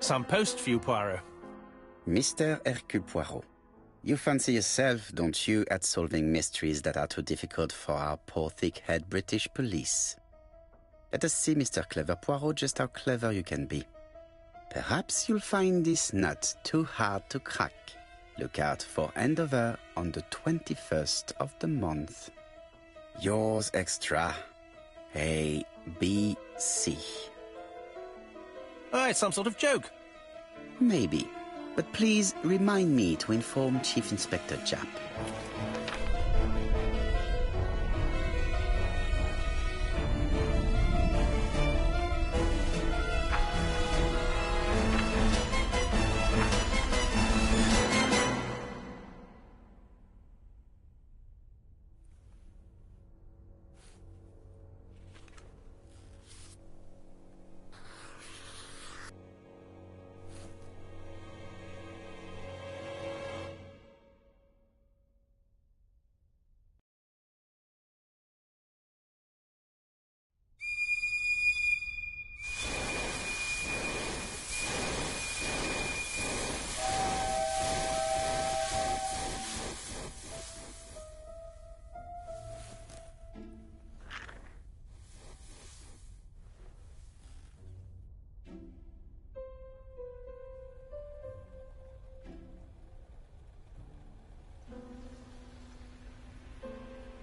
Some post for you, Poirot. Mr. Hercule Poirot, you fancy yourself, don't you, at solving mysteries that are too difficult for our poor thick-head British police? Let us see, Mr. Clever Poirot, just how clever you can be. Perhaps you'll find this nut too hard to crack. Look out for handover on the 21st of the month. Yours extra, A, B, C. Oh, it's some sort of joke. Maybe, but please remind me to inform Chief Inspector Japp.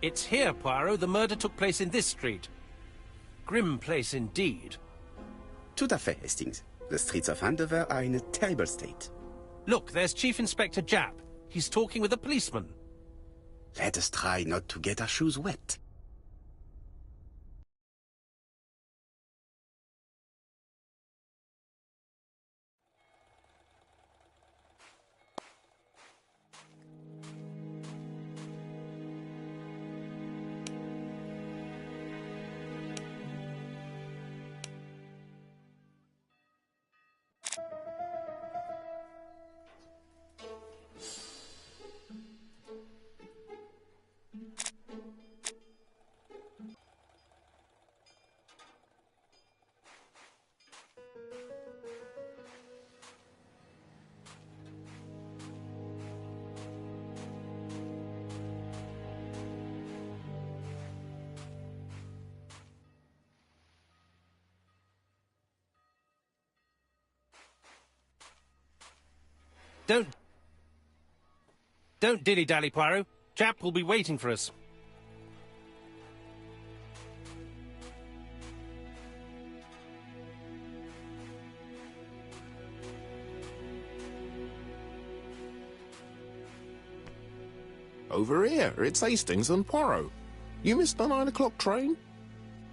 It's here, Poirot. The murder took place in this street. Grim place indeed. Tout à fait, Hastings. The streets of Andover are in a terrible state. Look, there's Chief Inspector Japp. He's talking with a policeman. Let us try not to get our shoes wet. Don't dilly-dally, Poirot. Japp will be waiting for us. Over here, it's Hastings and Poirot. You missed the 9 o'clock train?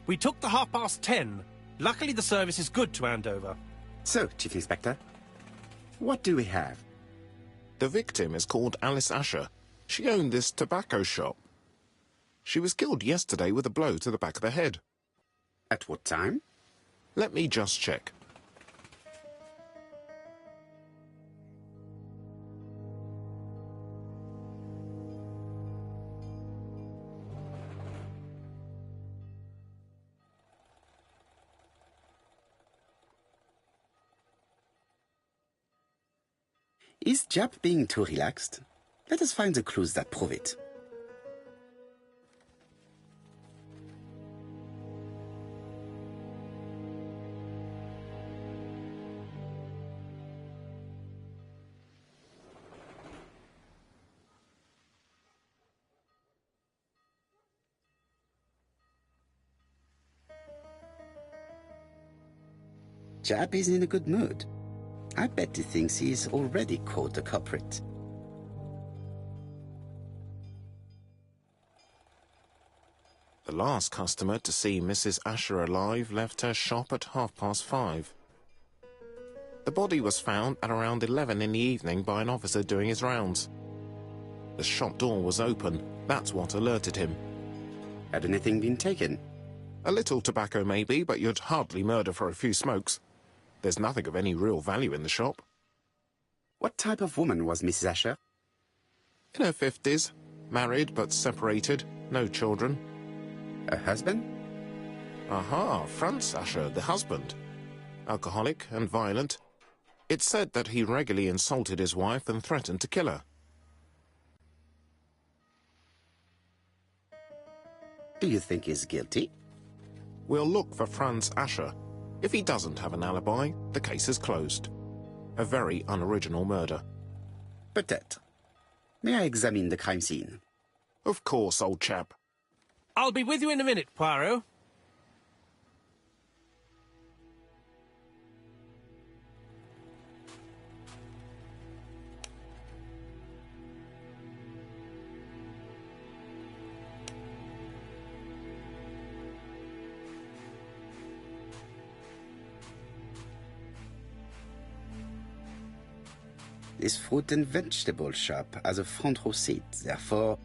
We took the 10:30. Luckily, the service is good to Andover. So, Chief Inspector, what do we have? The victim is called Alice Asher. She owned this tobacco shop. She was killed yesterday with a blow to the back of the head. At what time? Let me just check. Is Japp being too relaxed? Let us find the clues that prove it. Japp is in a good mood. I bet he thinks he's already caught the culprit. The last customer to see Mrs. Asher alive left her shop at 5:30. The body was found at around 11 in the evening by an officer doing his rounds. The shop door was open. That's what alerted him. Had anything been taken? A little tobacco maybe, but you'd hardly murder for a few smokes. There's nothing of any real value in the shop. What type of woman was Mrs. Asher? In her 50s, married but separated, no children. Her husband? Aha, Franz Asher, the husband. Alcoholic and violent. It's said that he regularly insulted his wife and threatened to kill her. Do you think he's guilty? We'll look for Franz Asher. If he doesn't have an alibi, the case is closed. A very unoriginal murder. Peut-être. May I examine the crime scene? Of course, old chap. I'll be with you in a minute, Poirot. This fruit and vegetable shop has a front row seat, therefore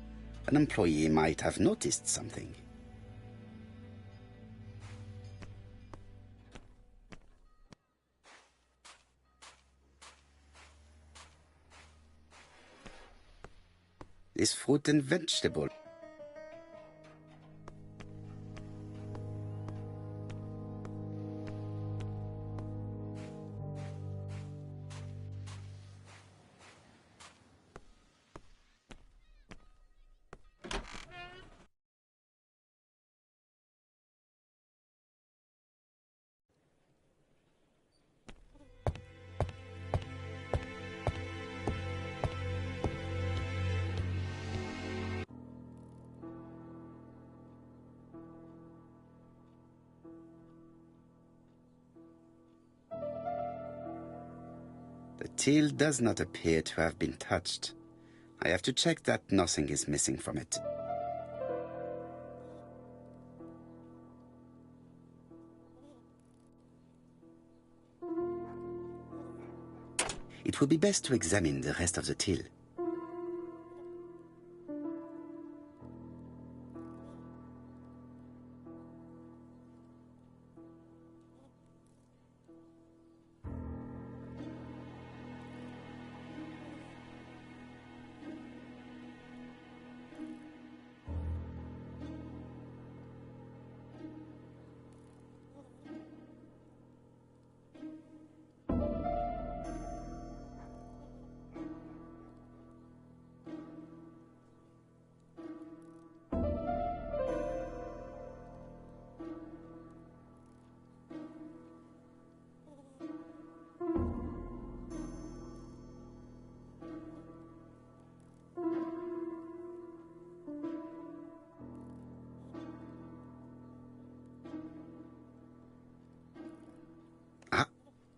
an employee might have noticed something. This fruit and vegetable. The till does not appear to have been touched. I have to check that nothing is missing from it. It would be best to examine the rest of the till.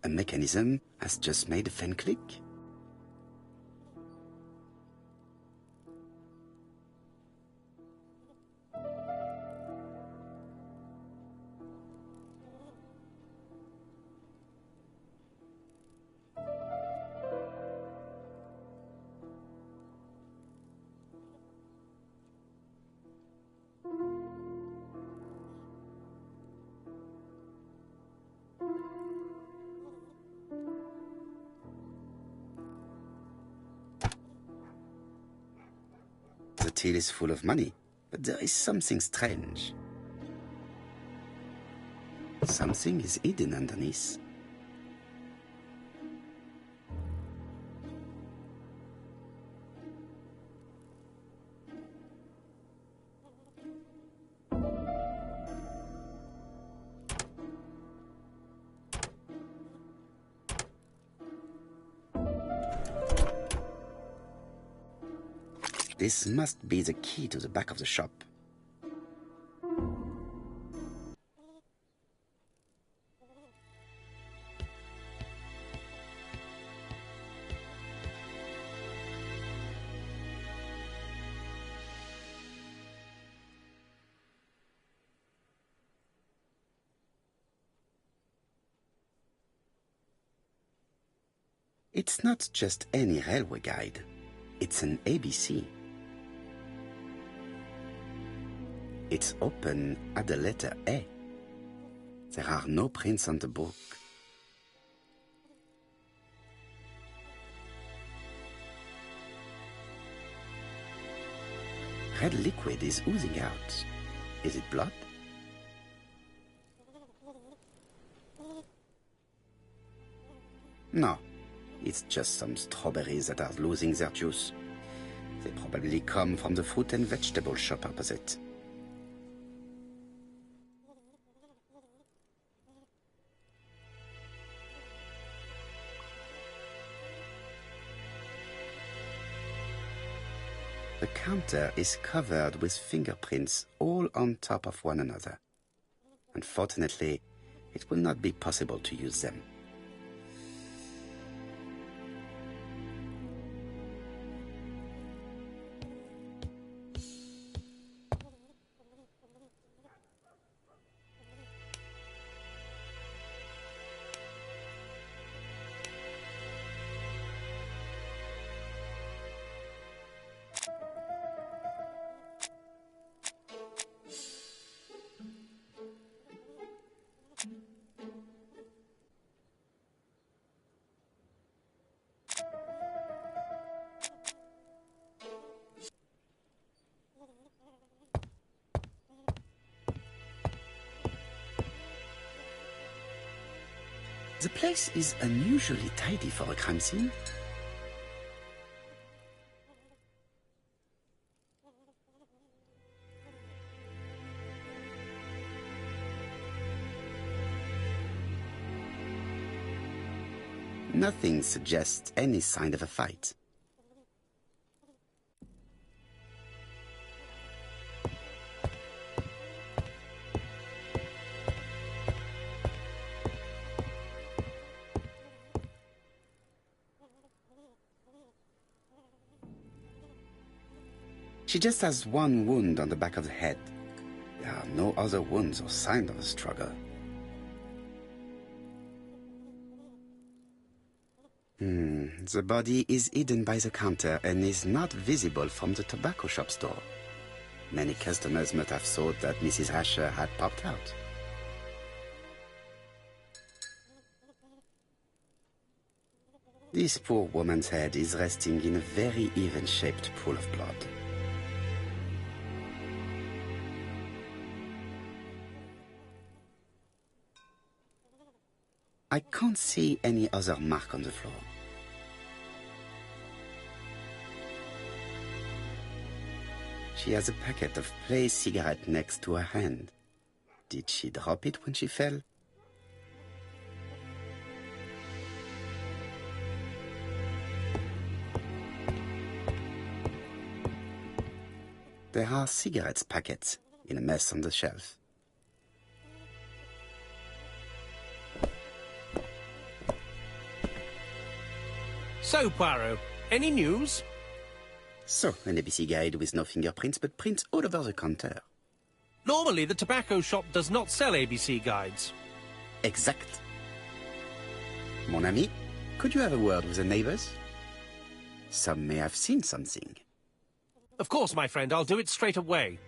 A mechanism has just made a fan click. The till is full of money, but there is something strange. Something is hidden underneath. This must be the key to the back of the shop. It's not just any railway guide. It's an ABC. It's open at the letter A. There are no prints on the book. Red liquid is oozing out. Is it blood? No, it's just some strawberries that are losing their juice. They probably come from the fruit and vegetable shop opposite. The counter is covered with fingerprints all on top of one another. Unfortunately, it will not be possible to use them. The place is unusually tidy for a crime scene. Nothing suggests any sign of a fight. She just has one wound on the back of the head. There are no other wounds or signs of a struggle. The body is hidden by the counter and is not visible from the tobacco shop store. Many customers must have thought that Mrs. Asher had popped out. This poor woman's head is resting in a very even-shaped pool of blood. I can't see any other mark on the floor. She has a packet of placed cigarette next to her hand. Did she drop it when she fell? There are cigarette packets in a mess on the shelf. So, Poirot, any news? So, an ABC guide with no fingerprints, but prints all over the counter. Normally, the tobacco shop does not sell ABC guides. Exact. Mon ami, could you have a word with the neighbors? Some may have seen something. Of course, my friend, I'll do it straight away.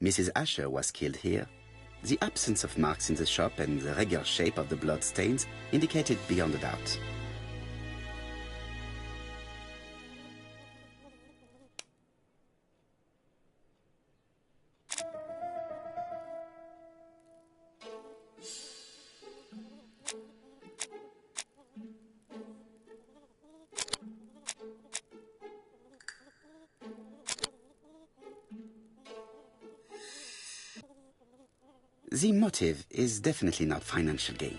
Mrs. Asher was killed here, the absence of marks in the shop and the regular shape of the blood stains indicated beyond a doubt. The motive is definitely not financial gain.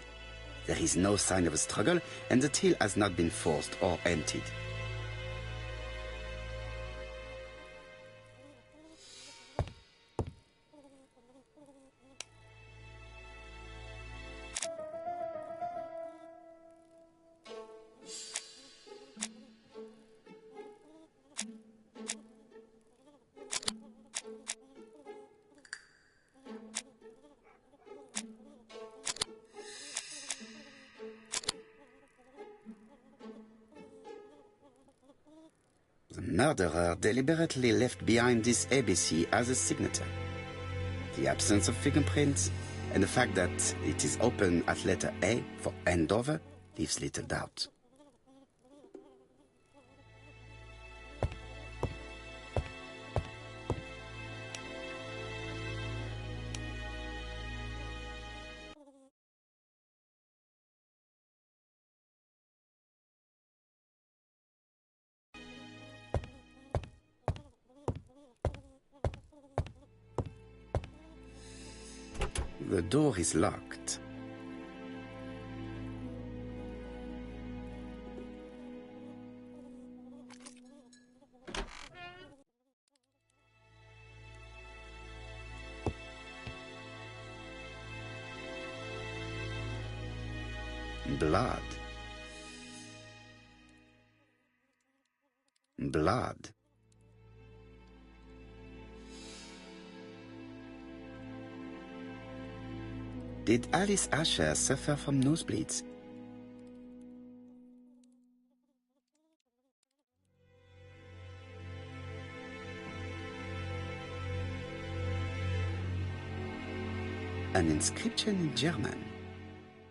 There is no sign of a struggle, and the till has not been forced or emptied. The murderer deliberately left behind this ABC as a signature. The absence of fingerprints and the fact that it is open at letter A for Andover leaves little doubt. The door is locked. Blood. Blood. Did Alice Asher suffer from nosebleeds? An inscription in German.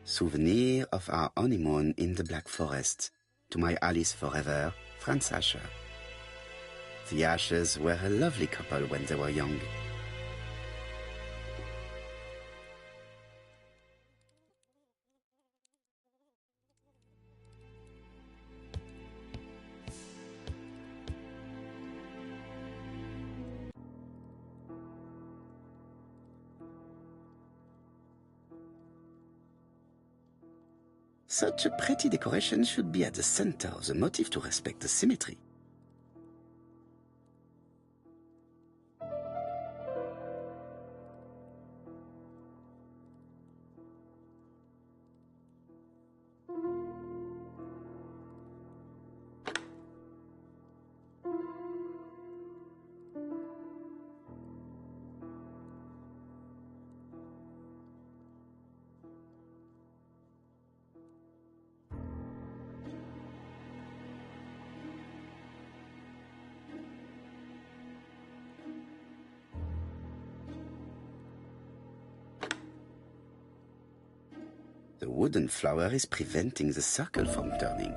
Souvenir of our honeymoon in the Black Forest. To my Alice forever, Franz Asher. The Ashers were a lovely couple when they were young. Such a pretty decoration should be at the center of the motif to respect the symmetry. The wooden flower is preventing the circle from turning.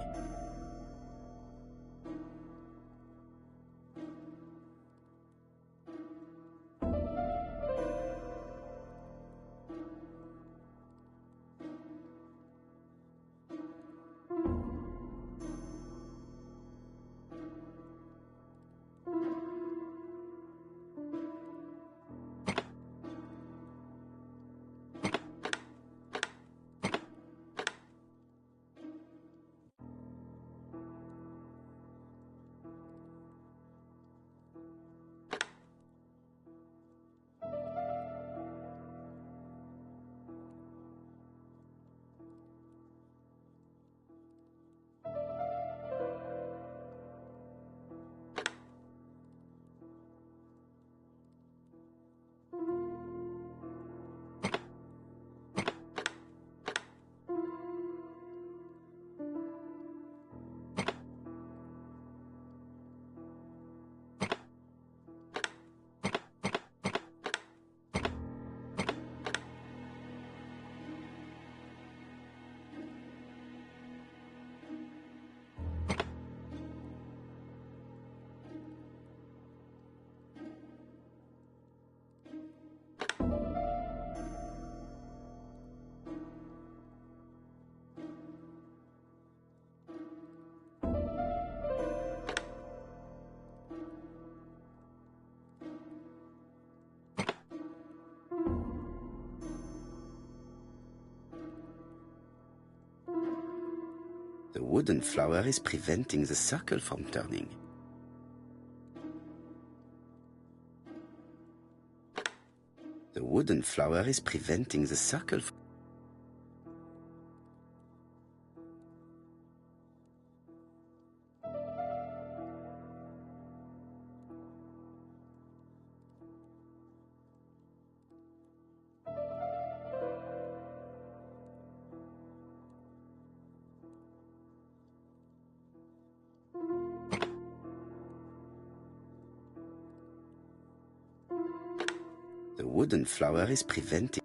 The wooden flower is preventing the circle from turning. The wooden flower is preventing the circle from... The wooden flower is preventing...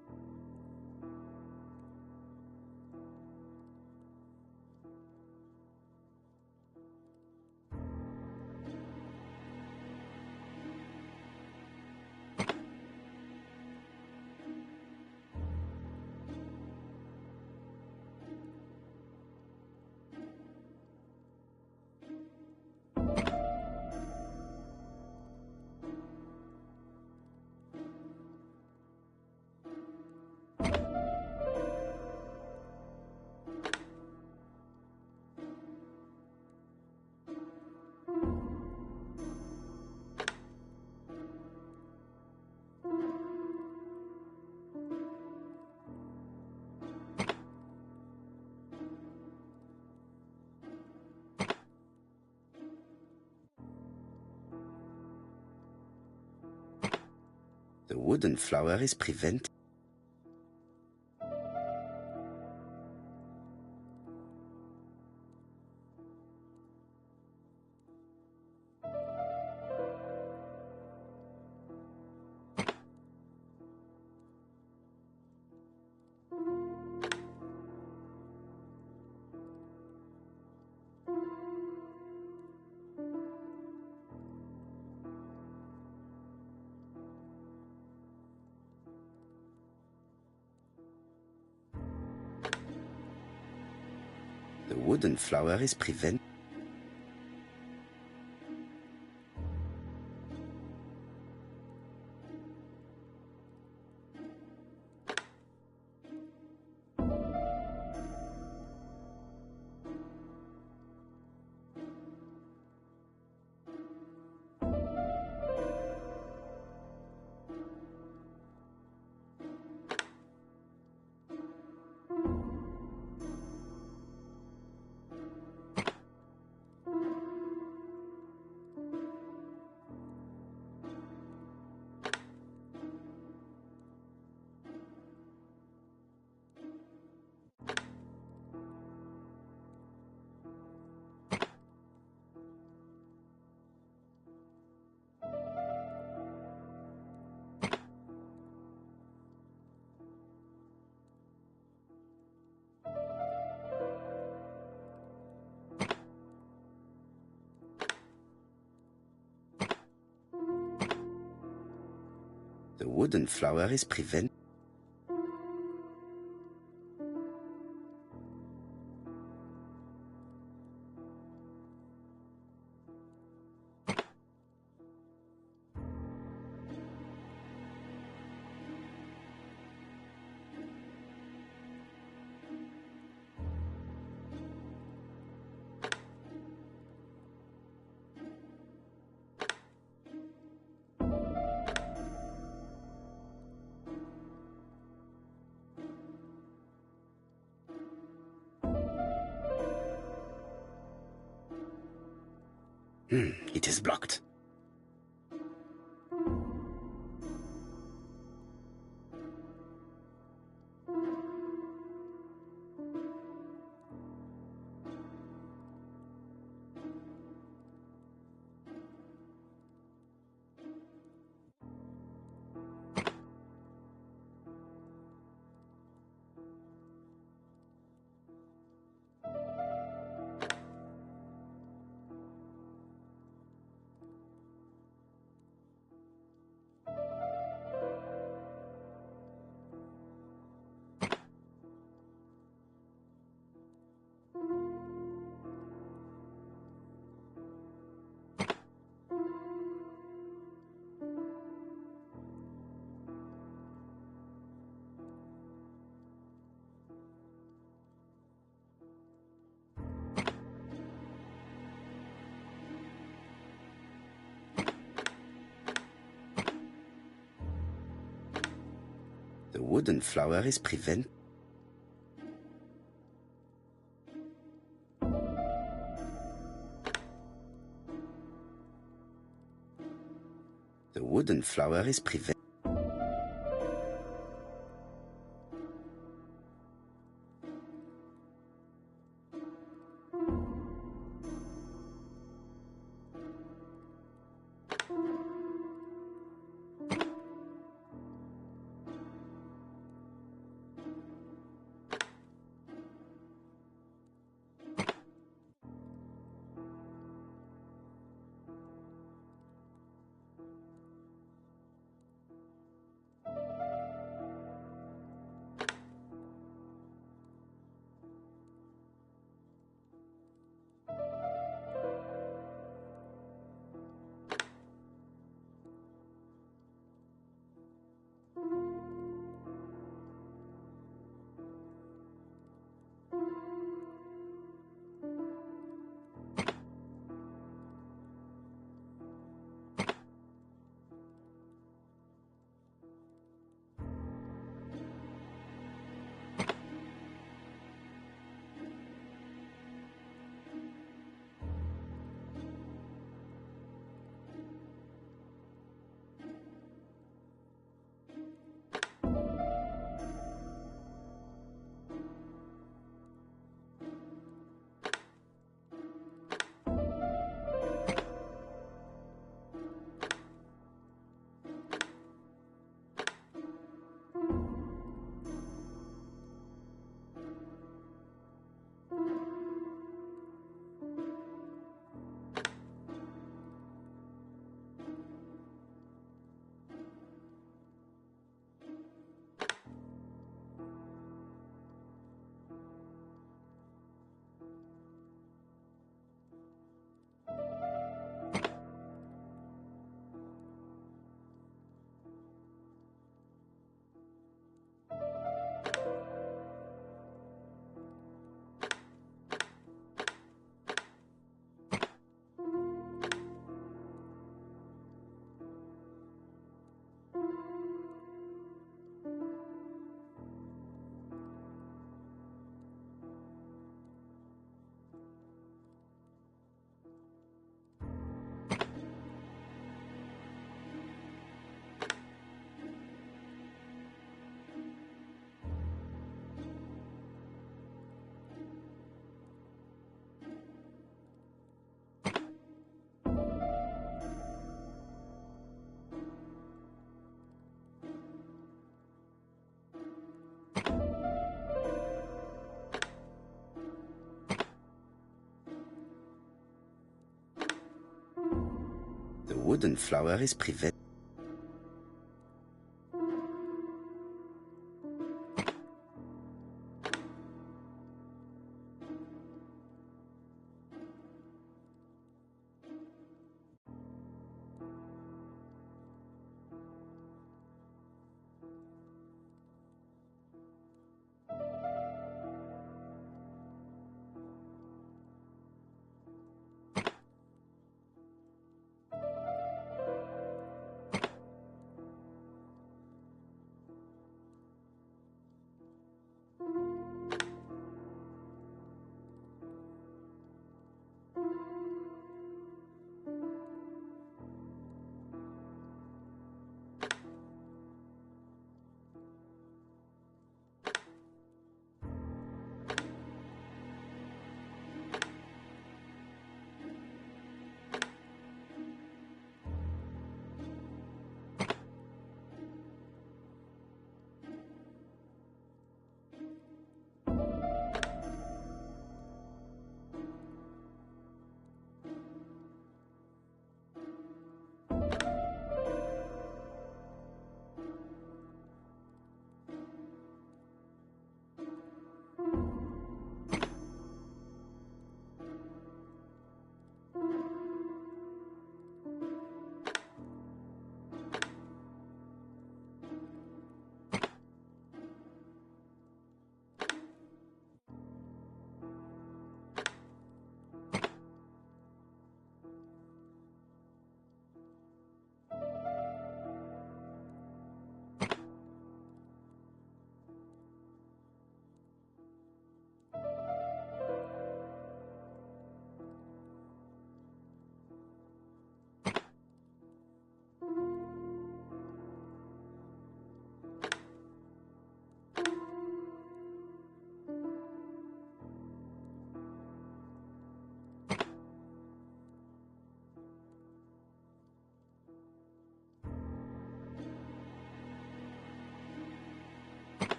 The wooden flower is preventing... The wooden flower is preventing... The wooden flower is preventing... It is blocked. The wooden flower is prevent. The wooden flower is prevent. The wooden flower is prevent.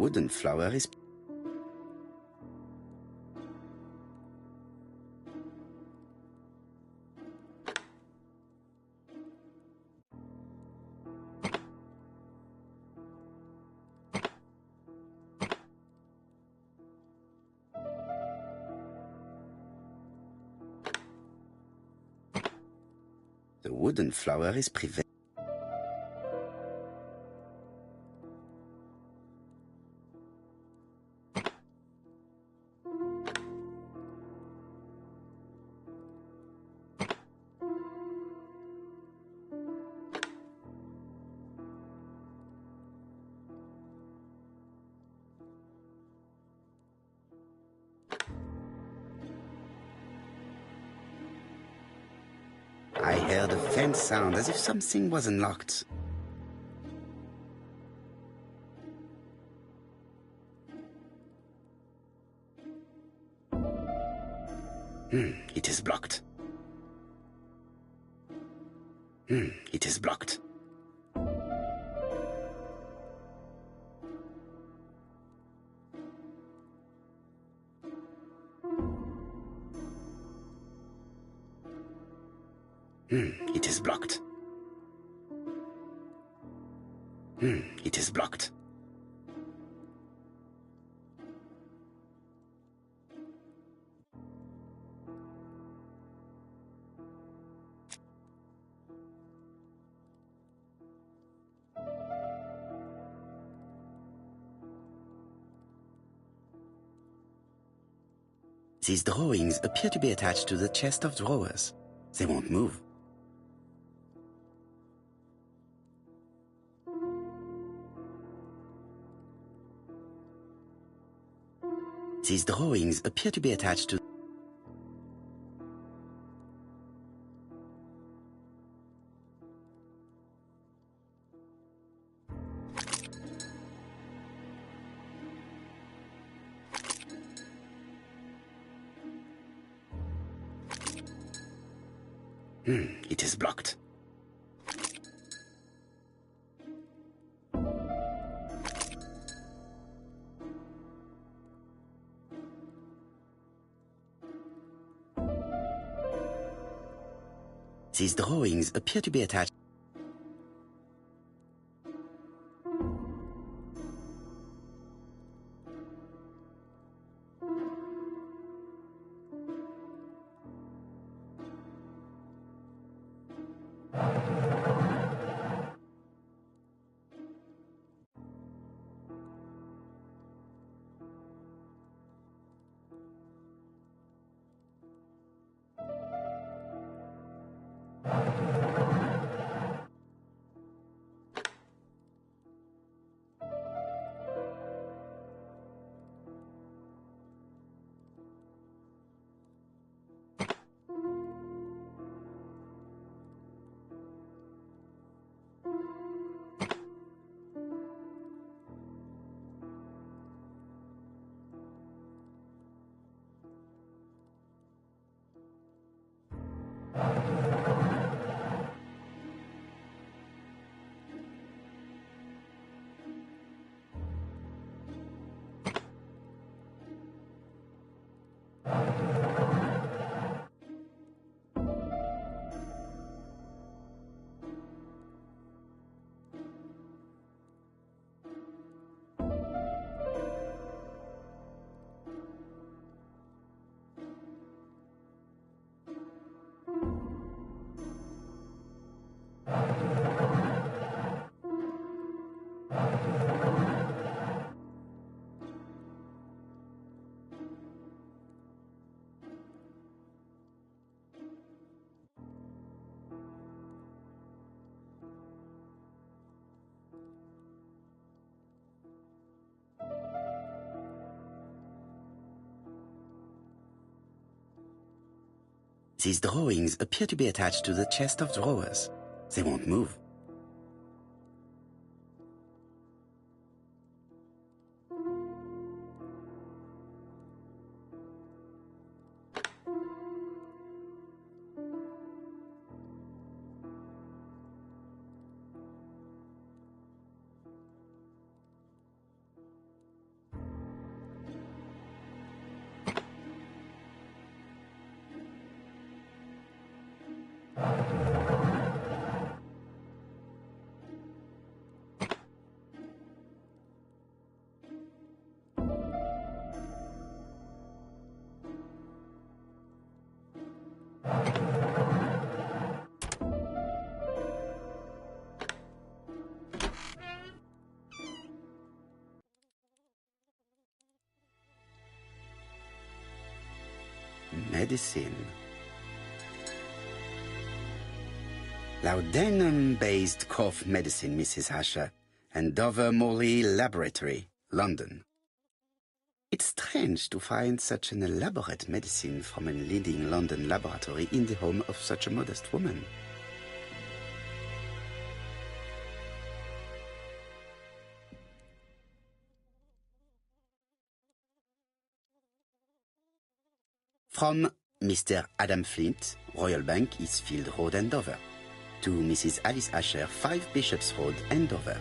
wooden flower is... The wooden flower is prevented. I heard a faint sound as if something was unlocked. It is blocked. It is blocked. It is blocked. It is blocked. These drawings appear to be attached to the chest of drawers. They won't move. These drawings appear to be attached to... It is blocked. These drawings appear to be attached. These drawings appear to be attached to the chest of drawers. They won't move. medicine. Laudanum-based cough medicine, Mrs. Asher, and Dover Morley Laboratory, London. It's strange to find such an elaborate medicine from a leading London laboratory in the home of such a modest woman. From Mr. Adam Flint, Royal Bank, Eastfield Road, Andover. To Mrs. Alice Asher, 5 Bishops Road, Andover.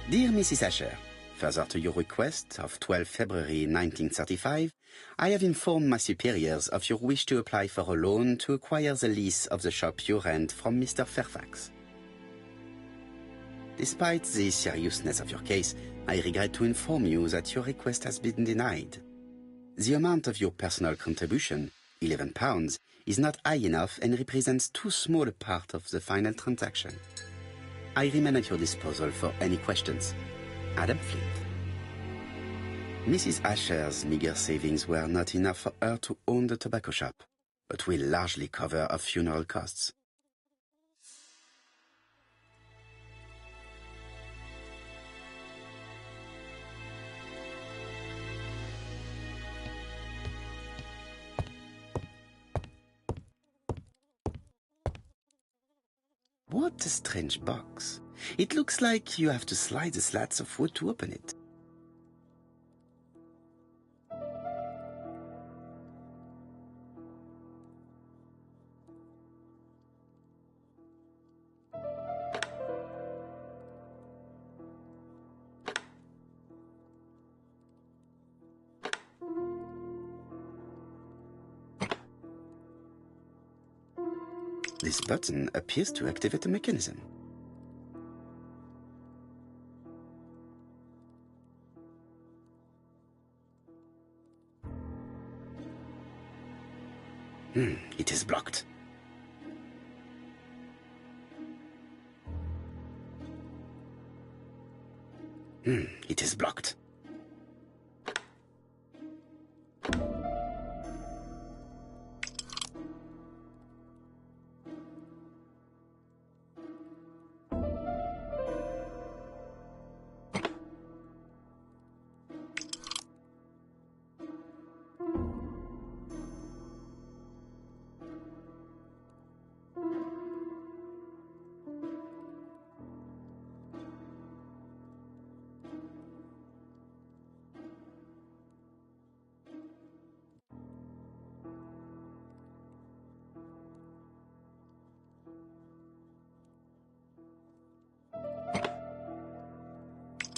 Dear Mrs. Asher, further to your request of 12 February 1935, I have informed my superiors of your wish to apply for a loan to acquire the lease of the shop you rent from Mr. Fairfax. Despite the seriousness of your case, I regret to inform you that your request has been denied. The amount of your personal contribution, £11, is not high enough and represents too small a part of the final transaction. I remain at your disposal for any questions. Adam Flint. Mrs. Asher's meager savings were not enough for her to own the tobacco shop, but will largely cover her funeral costs. What a strange box. It looks like you have to slide the slats of wood to open it. This button appears to activate a mechanism. It is blocked. It is blocked.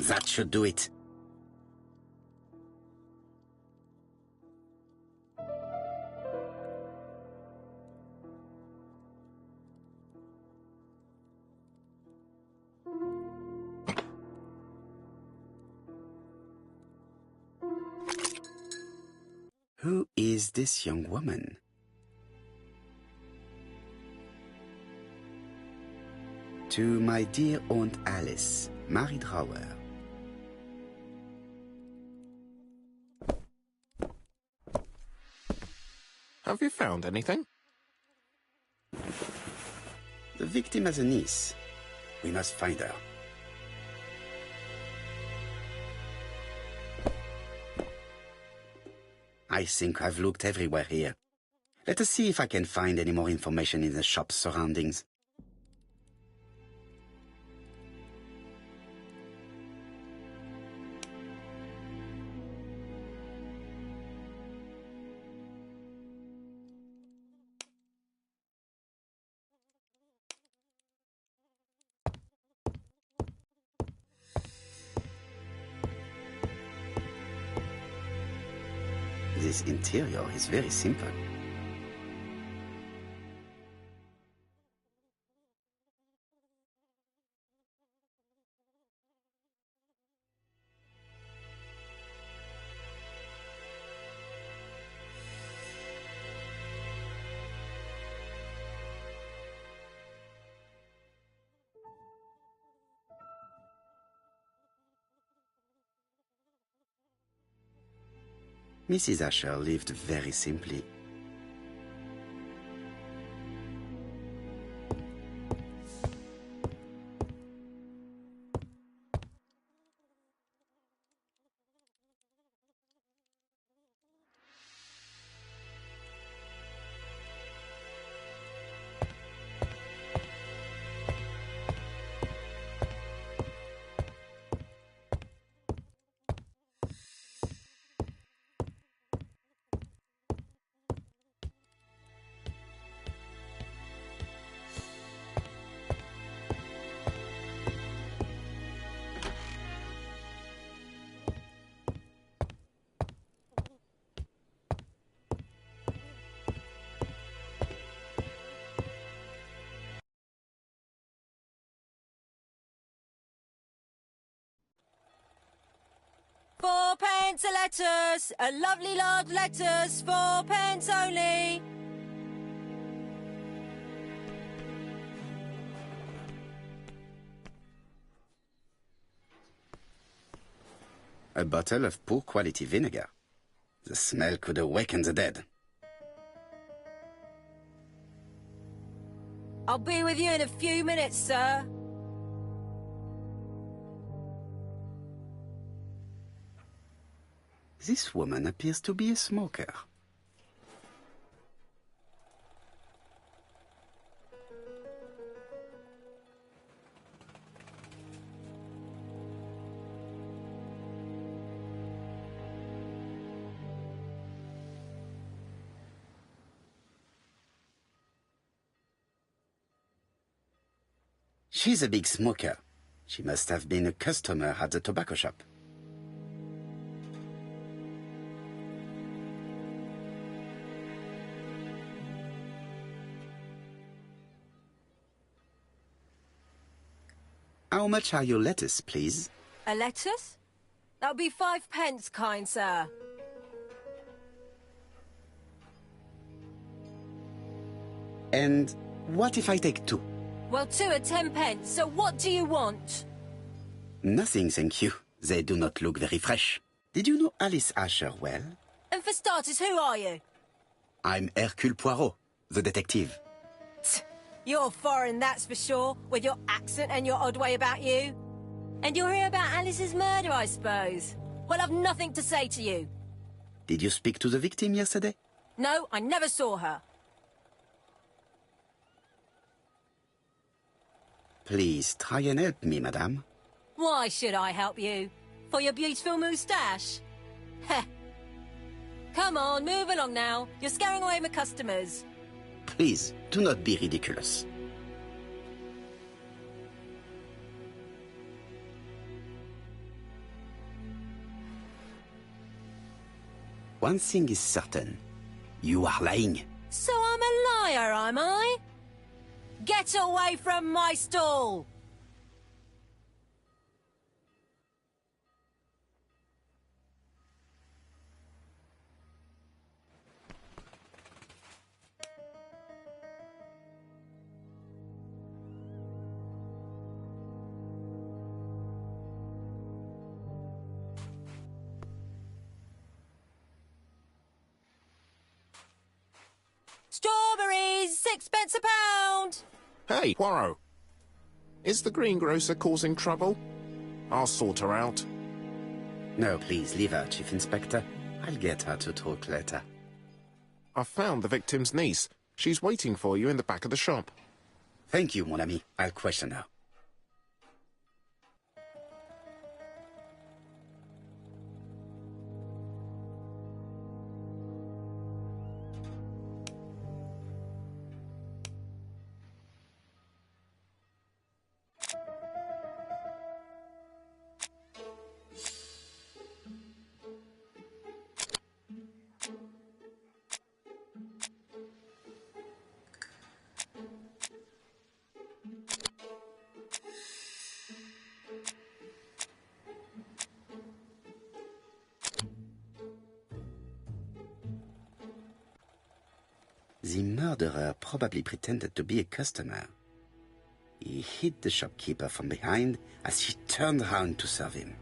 That should do it. Who is this young woman? To my dear Aunt Alice, Mary Drower. Have you found anything? The victim has a niece. We must find her. I think I've looked everywhere here. Let us see if I can find any more information in the shop's surroundings. This interior is very simple. Mrs. Asher lived very simply. 4p a lettuce, a lovely large lettuce, 4p only. A bottle of poor quality vinegar. The smell could awaken the dead. I'll be with you in a few minutes, sir. This woman appears to be a smoker. She's a big smoker. She must have been a customer at the tobacco shop. How much are your lettuce, please? A lettuce? That'll be 5p, kind sir. And what if I take 2? Well, 2 are 10p, so what do you want? Nothing, thank you. They do not look very fresh. Did you know Alice Asher well? And for starters, who are you? I'm Hercule Poirot, the detective. You're foreign, that's for sure, with your accent and your odd way about you. And you're here about Alice's murder, I suppose. Well, I've nothing to say to you. Did you speak to the victim yesterday? No, I never saw her. Please, try and help me, madame. Why should I help you? For your beautiful moustache? Heh. Come on, move along now. You're scaring away my customers. Please, do not be ridiculous. One thing is certain. You are lying. So I'm a liar, am I? Get away from my stall! Strawberries, 6p a pound! Hey, Poirot. Is the greengrocer causing trouble? I'll sort her out. No, please, leave her, Chief Inspector. I'll get her to talk later. I found the victim's niece. She's waiting for you in the back of the shop. Thank you, mon ami. I'll question her. The murderer probably pretended to be a customer. He hit the shopkeeper from behind as she turned around to serve him.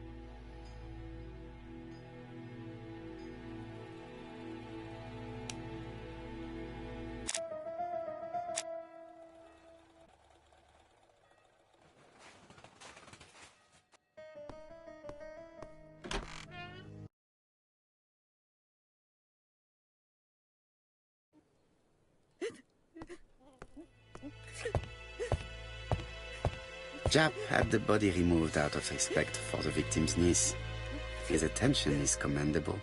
Jap had the body removed out of respect for the victim's niece. His attention is commendable.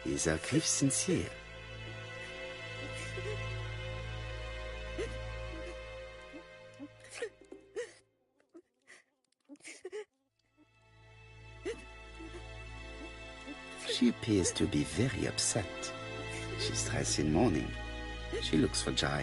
Is Cliff sincere? She appears to be very upset. She's dressed in mourning. She looks fragile.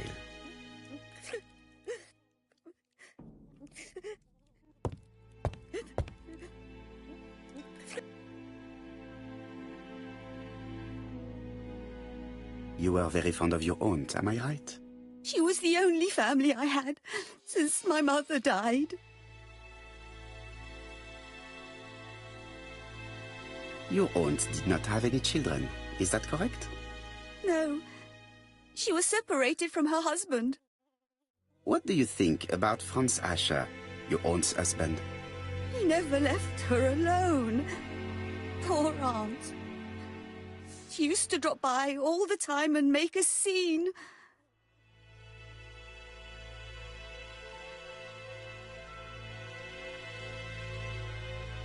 You were very fond of your aunt, am I right? She was the only family I had since my mother died. Your aunt did not have any children, is that correct? No. She was separated from her husband. What do you think about Franz Asher, your aunt's husband? He never left her alone. Poor aunt. She used to drop by all the time and make a scene.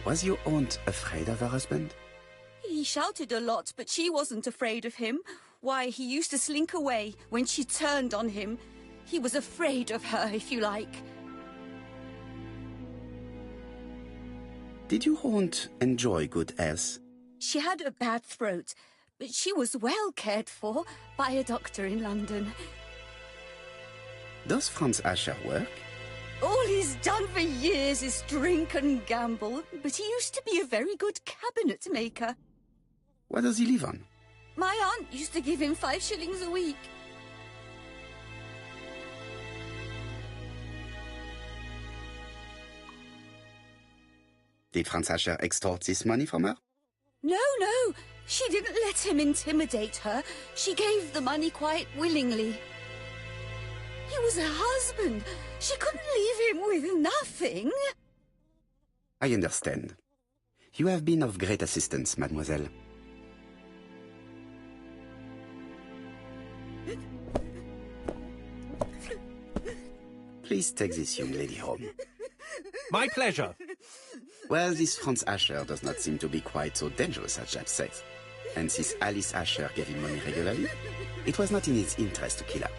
Was your aunt afraid of her husband? He shouted a lot, but she wasn't afraid of him. Why, he used to slink away when she turned on him. He was afraid of her, if you like. Did your aunt enjoy good health? She had a bad throat, but she was well cared for by a doctor in London. Does Franz Asher work? All he's done for years is drink and gamble, but he used to be a very good cabinet maker. What does he live on? My aunt used to give him 5 shillings a week. Did Franz Asher extort this money from her? No, no. She didn't let him intimidate her. She gave the money quite willingly. He was her husband. She couldn't leave him with nothing. I understand. You have been of great assistance, mademoiselle. Please take this young lady home. My pleasure. Well, this Franz Asher does not seem to be quite so dangerous as Jack says. And since Alice Asher gave him money regularly, it was not in his interest to kill her.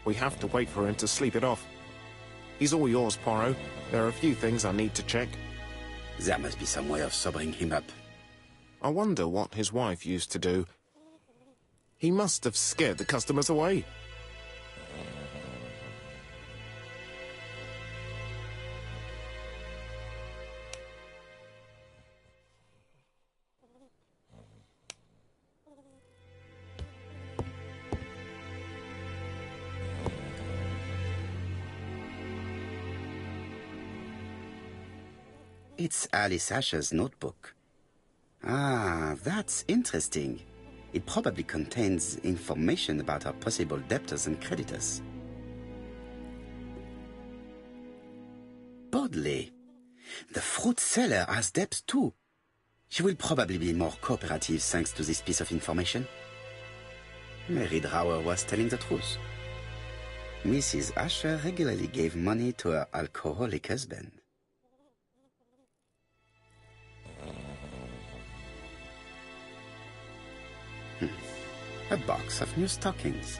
We have to wait for him to sleep it off. He's all yours, Poirot. There are a few things I need to check. There must be some way of sobering him up. I wonder what his wife used to do. He must have scared the customers away. It's Alice Asher's notebook. Ah, that's interesting. It probably contains information about our possible debtors and creditors. Bodley. The fruit seller has debts too. She will probably be more cooperative thanks to this piece of information. Mary Drower was telling the truth. Mrs. Asher regularly gave money to her alcoholic husband. A box of new stockings.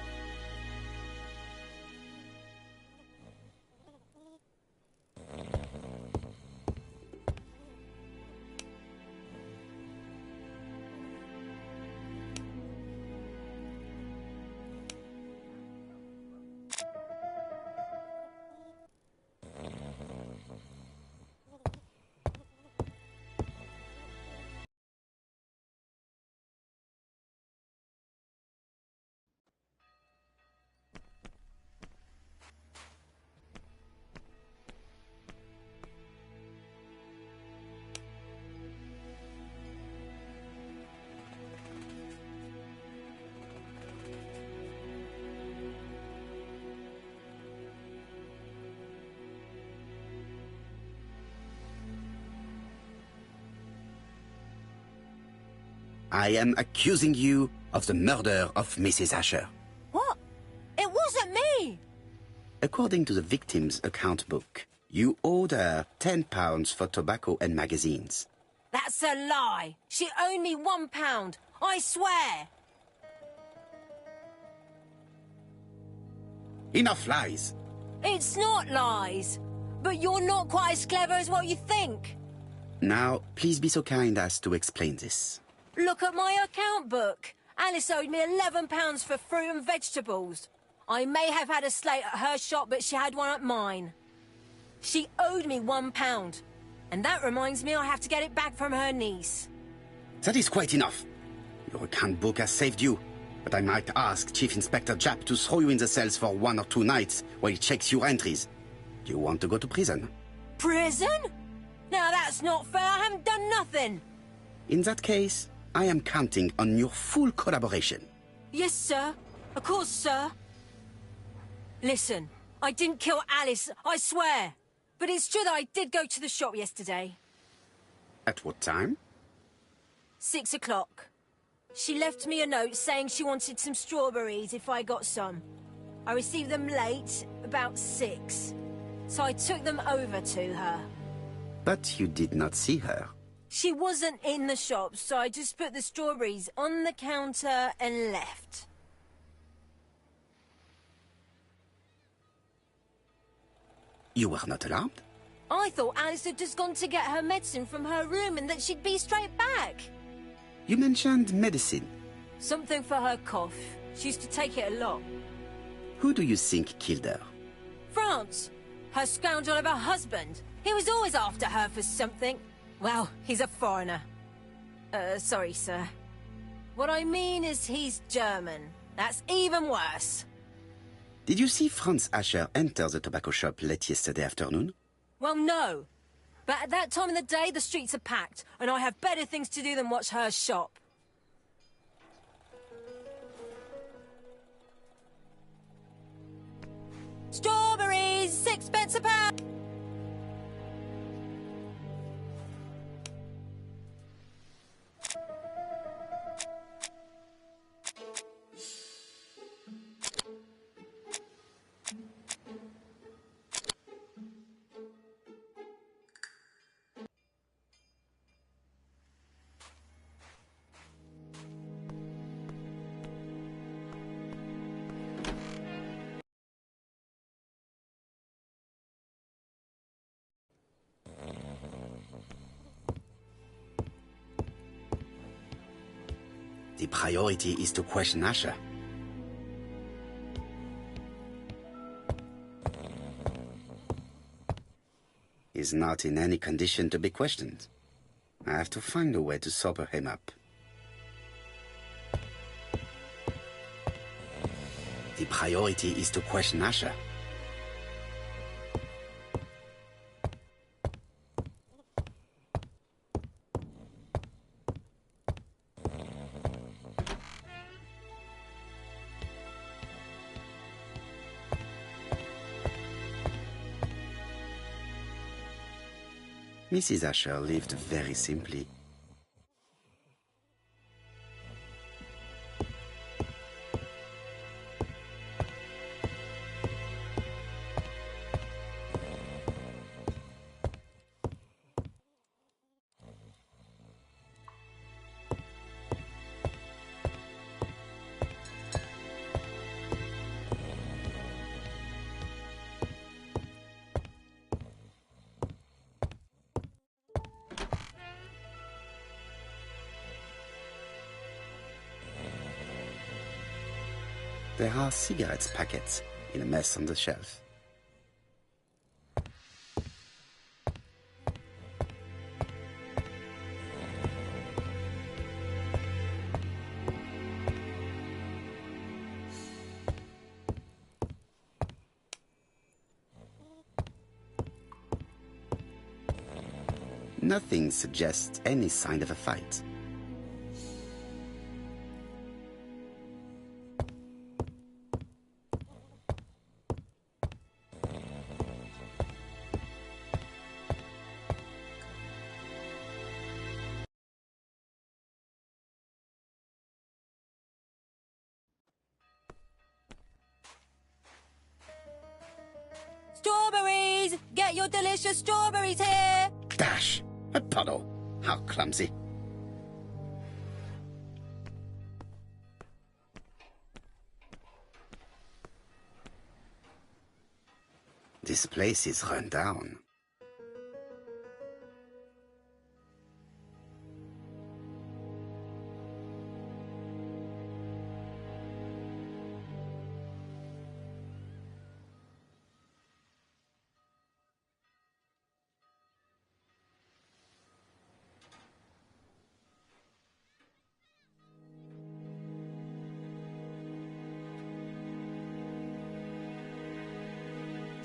I am accusing you of the murder of Mrs. Asher. What? It wasn't me! According to the victim's account book, you owed her £10 for tobacco and magazines. That's a lie. She owed me £1. I swear. Enough lies! It's not lies. But you're not quite as clever as what you think. Now, please be so kind as to explain this. Look at my account book. Alice owed me £11 for fruit and vegetables. I may have had a slate at her shop, but she had one at mine. She owed me £1. And that reminds me I have to get it back from her niece. That is quite enough. Your account book has saved you, but I might ask Chief Inspector Japp to throw you in the cells for 1 or 2 nights while he checks your entries. Do you want to go to prison? Prison? Now that's not fair. I haven't done nothing. In that case, I am counting on your full collaboration. Yes, sir. Of course, sir. Listen, I didn't kill Alice, I swear. But it's true that I did go to the shop yesterday. At what time? 6 o'clock. She left me a note saying she wanted some strawberries if I got some. I received them late, about 6. So I took them over to her. But you did not see her. She wasn't in the shop, so I just put the strawberries on the counter and left. You were not alarmed? I thought Alice had just gone to get her medicine from her room and that she'd be straight back. You mentioned medicine. Something for her cough. She used to take it a lot. Who do you think killed her? France. Her scoundrel of a husband. He was always after her for something. Well, he's a foreigner. Sorry, sir. What I mean is he's German. That's even worse. Did you see Franz Asher enter the tobacco shop late yesterday afternoon? Well, no. But at that time of the day, the streets are packed, and I have better things to do than watch her shop. Strawberries! 6p a pound! The priority is to question Asher. He's not in any condition to be questioned. I have to find a way to sober him up. The priority is to question Asher. Mrs. Asher lived very simply. There are cigarettes packets in a mess on the shelf. Nothing suggests any sign of a fight. Strawberries! Get your delicious strawberries here! Dash! A puddle! How clumsy. This place is run down.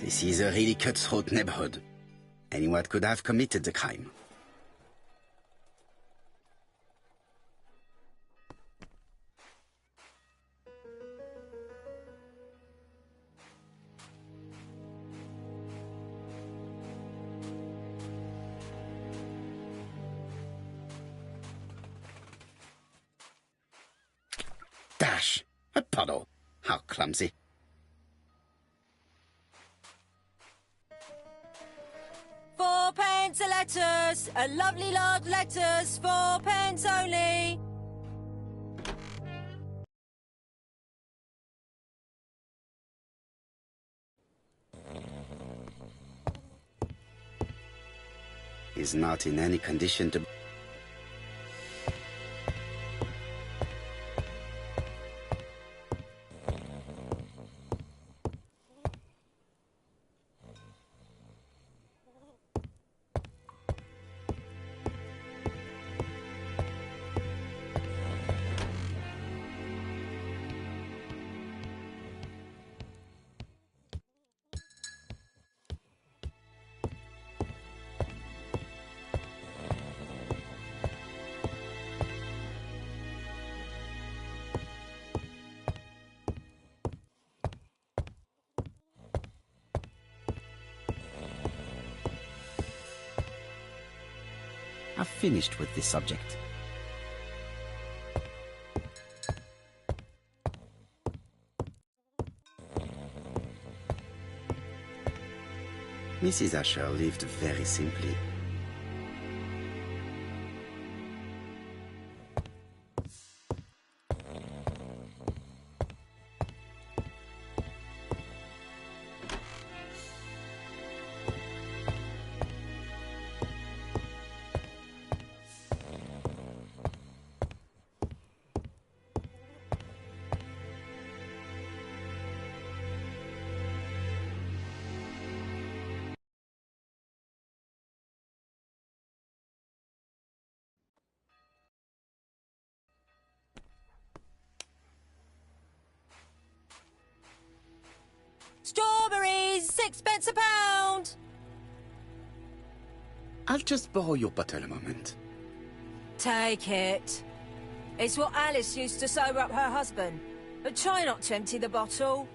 This is a really cutthroat neighborhood. Anyone could have committed the crime. Dash! A puddle! How clumsy. £4 a lettuce! A lovely large lettuce, £4 only! Is not in any condition to... I've finished with this subject. Mrs. Asher lived very simply. Strawberries! 6p a pound! I'll just borrow your bottle a moment. Take it. It's what Alice used to sober up her husband. But try not to empty the bottle.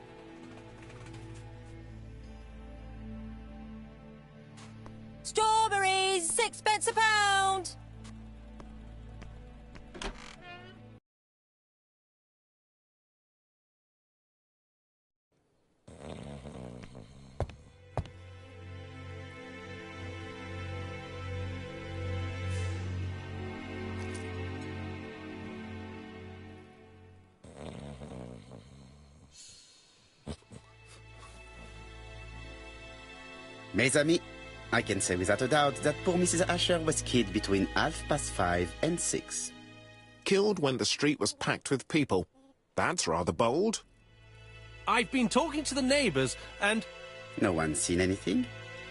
Strawberries! cheese, 6p a pound! Mes amis, I can say without a doubt that poor Mrs. Asher was killed between 5:30 and 6. Killed when the street was packed with people. That's rather bold. I've been talking to the neighbours, and... No one's seen anything?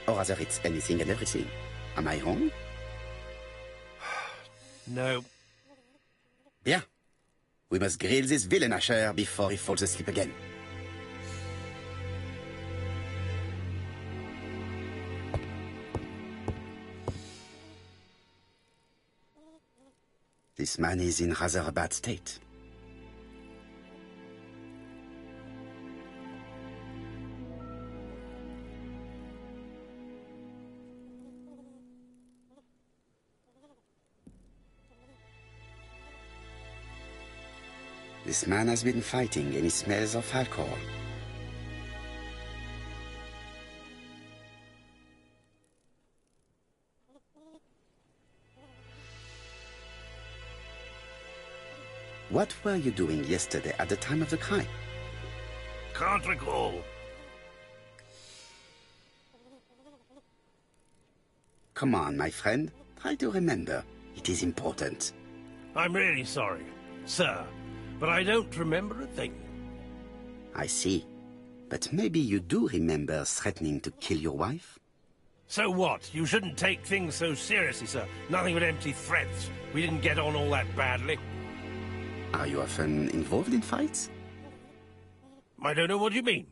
Or rather, it's anything and everything. Am I wrong? No. Bien. We must grill this villain Asher before he falls asleep again. This man is in rather a bad state. This man has been fighting and he smells of alcohol. What were you doing yesterday at the time of the crime? Can't recall. Come on, my friend. Try to remember. It is important. I'm really sorry, sir, but I don't remember a thing. I see. But maybe you do remember threatening to kill your wife? So what? You shouldn't take things so seriously, sir. Nothing but empty threats. We didn't get on all that badly. Are you often involved in fights? I don't know what you mean.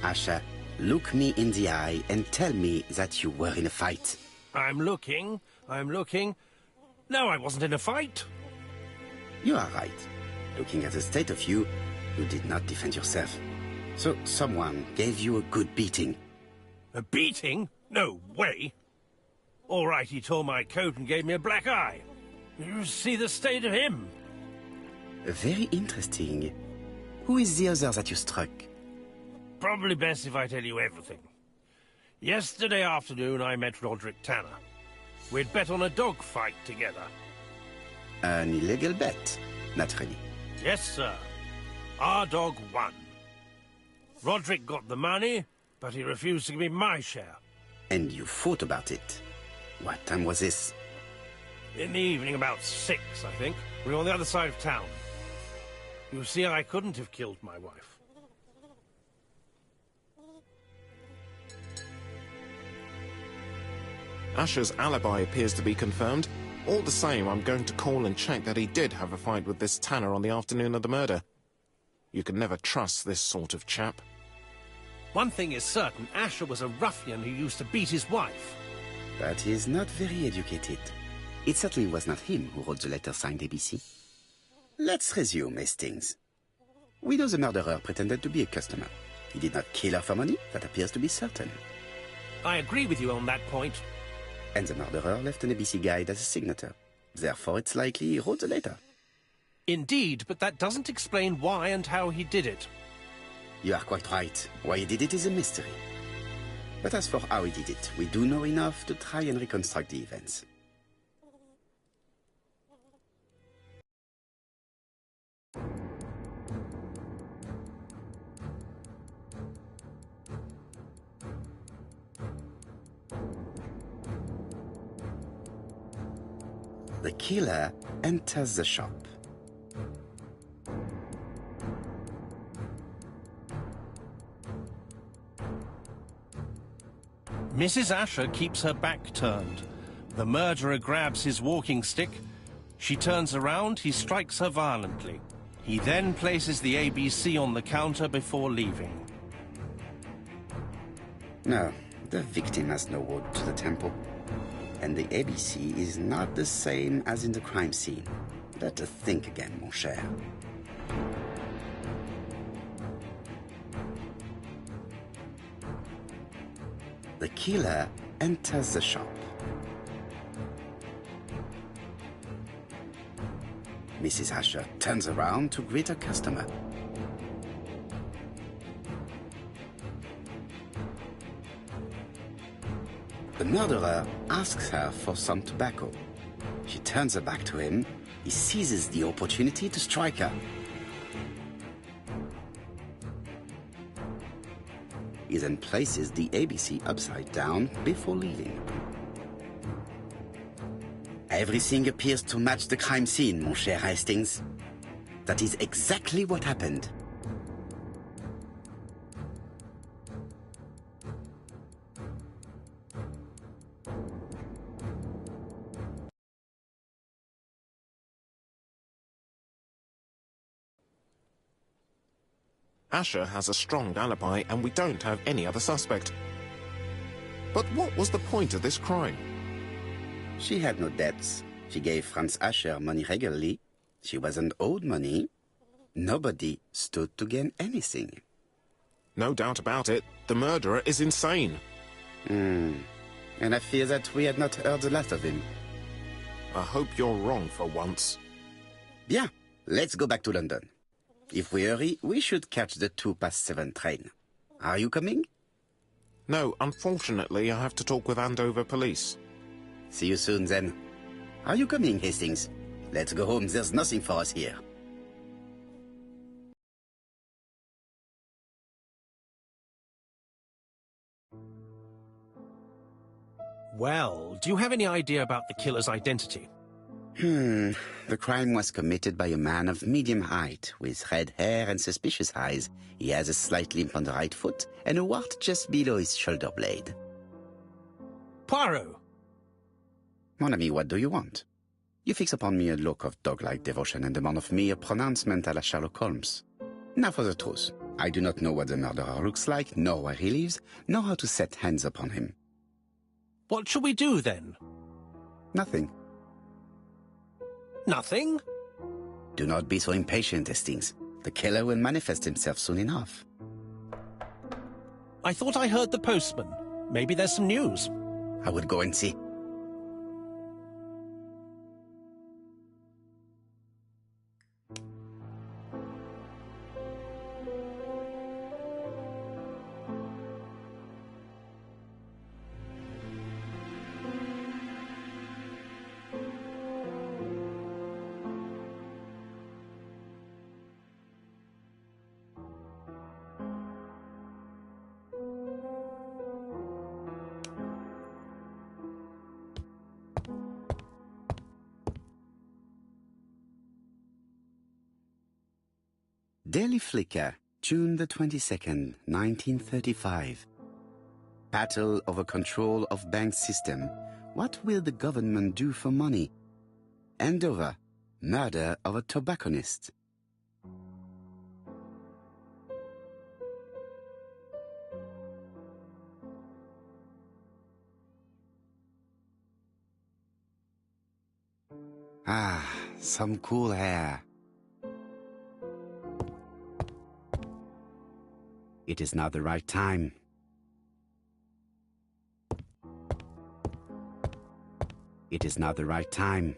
Asher, look me in the eye and tell me that you were in a fight. I'm looking. No, I wasn't in a fight. You are right. Looking at the state of you, you did not defend yourself. So someone gave you a good beating. A beating? No way. All right, he tore my coat and gave me a black eye. You see the state of him. Very interesting. Who is the other that you struck? Probably best if I tell you everything. Yesterday afternoon, I met Roderick Tanner. We'd bet on a dog fight together. An illegal bet, naturally. Yes, sir. Our dog won. Roderick got the money, but he refused to give me my share. And you fought about it. What time was this? In the evening, about 6, I think. We were on the other side of town. You see, I couldn't have killed my wife. Asher's alibi appears to be confirmed. All the same, I'm going to call and check that he did have a fight with this Tanner on the afternoon of the murder. You can never trust this sort of chap. One thing is certain, Asher was a ruffian who used to beat his wife. But he is not very educated. It certainly was not him who wrote the letter signed ABC. Let's resume, Hastings. We know the murderer pretended to be a customer. He did not kill her for money, that appears to be certain. I agree with you on that point. And the murderer left an ABC guide as a signature. Therefore, it's likely he wrote the letter. Indeed, but that doesn't explain why and how he did it. You are quite right. Why he did it is a mystery. But as for how he did it, we do know enough to try and reconstruct the events. The killer enters the shop. Mrs. Asher keeps her back turned. The murderer grabs his walking stick. She turns around, he strikes her violently. He then places the ABC on the counter before leaving. No, the victim has no road to the temple. And the ABC is not the same as in the crime scene. Let us think again, mon cher. The killer enters the shop. Mrs. Asher turns around to greet a customer. The murderer asks her for some tobacco. She turns her back to him. He seizes the opportunity to strike her. He then places the ABC upside down before leaving. Everything appears to match the crime scene, mon cher Hastings. That is exactly what happened. Asher has a strong alibi and we don't have any other suspect. But what was the point of this crime? She had no debts. She gave Franz Asher money regularly. She wasn't owed money. Nobody stood to gain anything. No doubt about it, the murderer is insane. And I fear that we had not heard the last of him. I hope you're wrong for once. Bien, let's go back to London. If we hurry, we should catch the 7:02 train. Are you coming? No, unfortunately, I have to talk with Andover police. See you soon, then. Are you coming, Hastings? Let's go home. There's nothing for us here. Well, do you have any idea about the killer's identity? The crime was committed by a man of medium height, with red hair and suspicious eyes. He has a slight limp on the right foot and a wart just below his shoulder blade. Poirot! Mon ami, what do you want? You fix upon me a look of dog-like devotion and demand of me a pronouncement à la Sherlock Holmes. Now for the truth. I do not know what the murderer looks like, nor where he lives, nor how to set hands upon him. What shall we do, then? Nothing. Nothing? Do not be so impatient, Hastings. The killer will manifest himself soon enough. I thought I heard the postman. Maybe there's some news. I will go and see. Daily Flicker, June the 22nd, 1935. Battle over control of bank system. What will the government do for money? Andover, murder of a tobacconist. Ah, some cool air. It is not the right time. It is not the right time.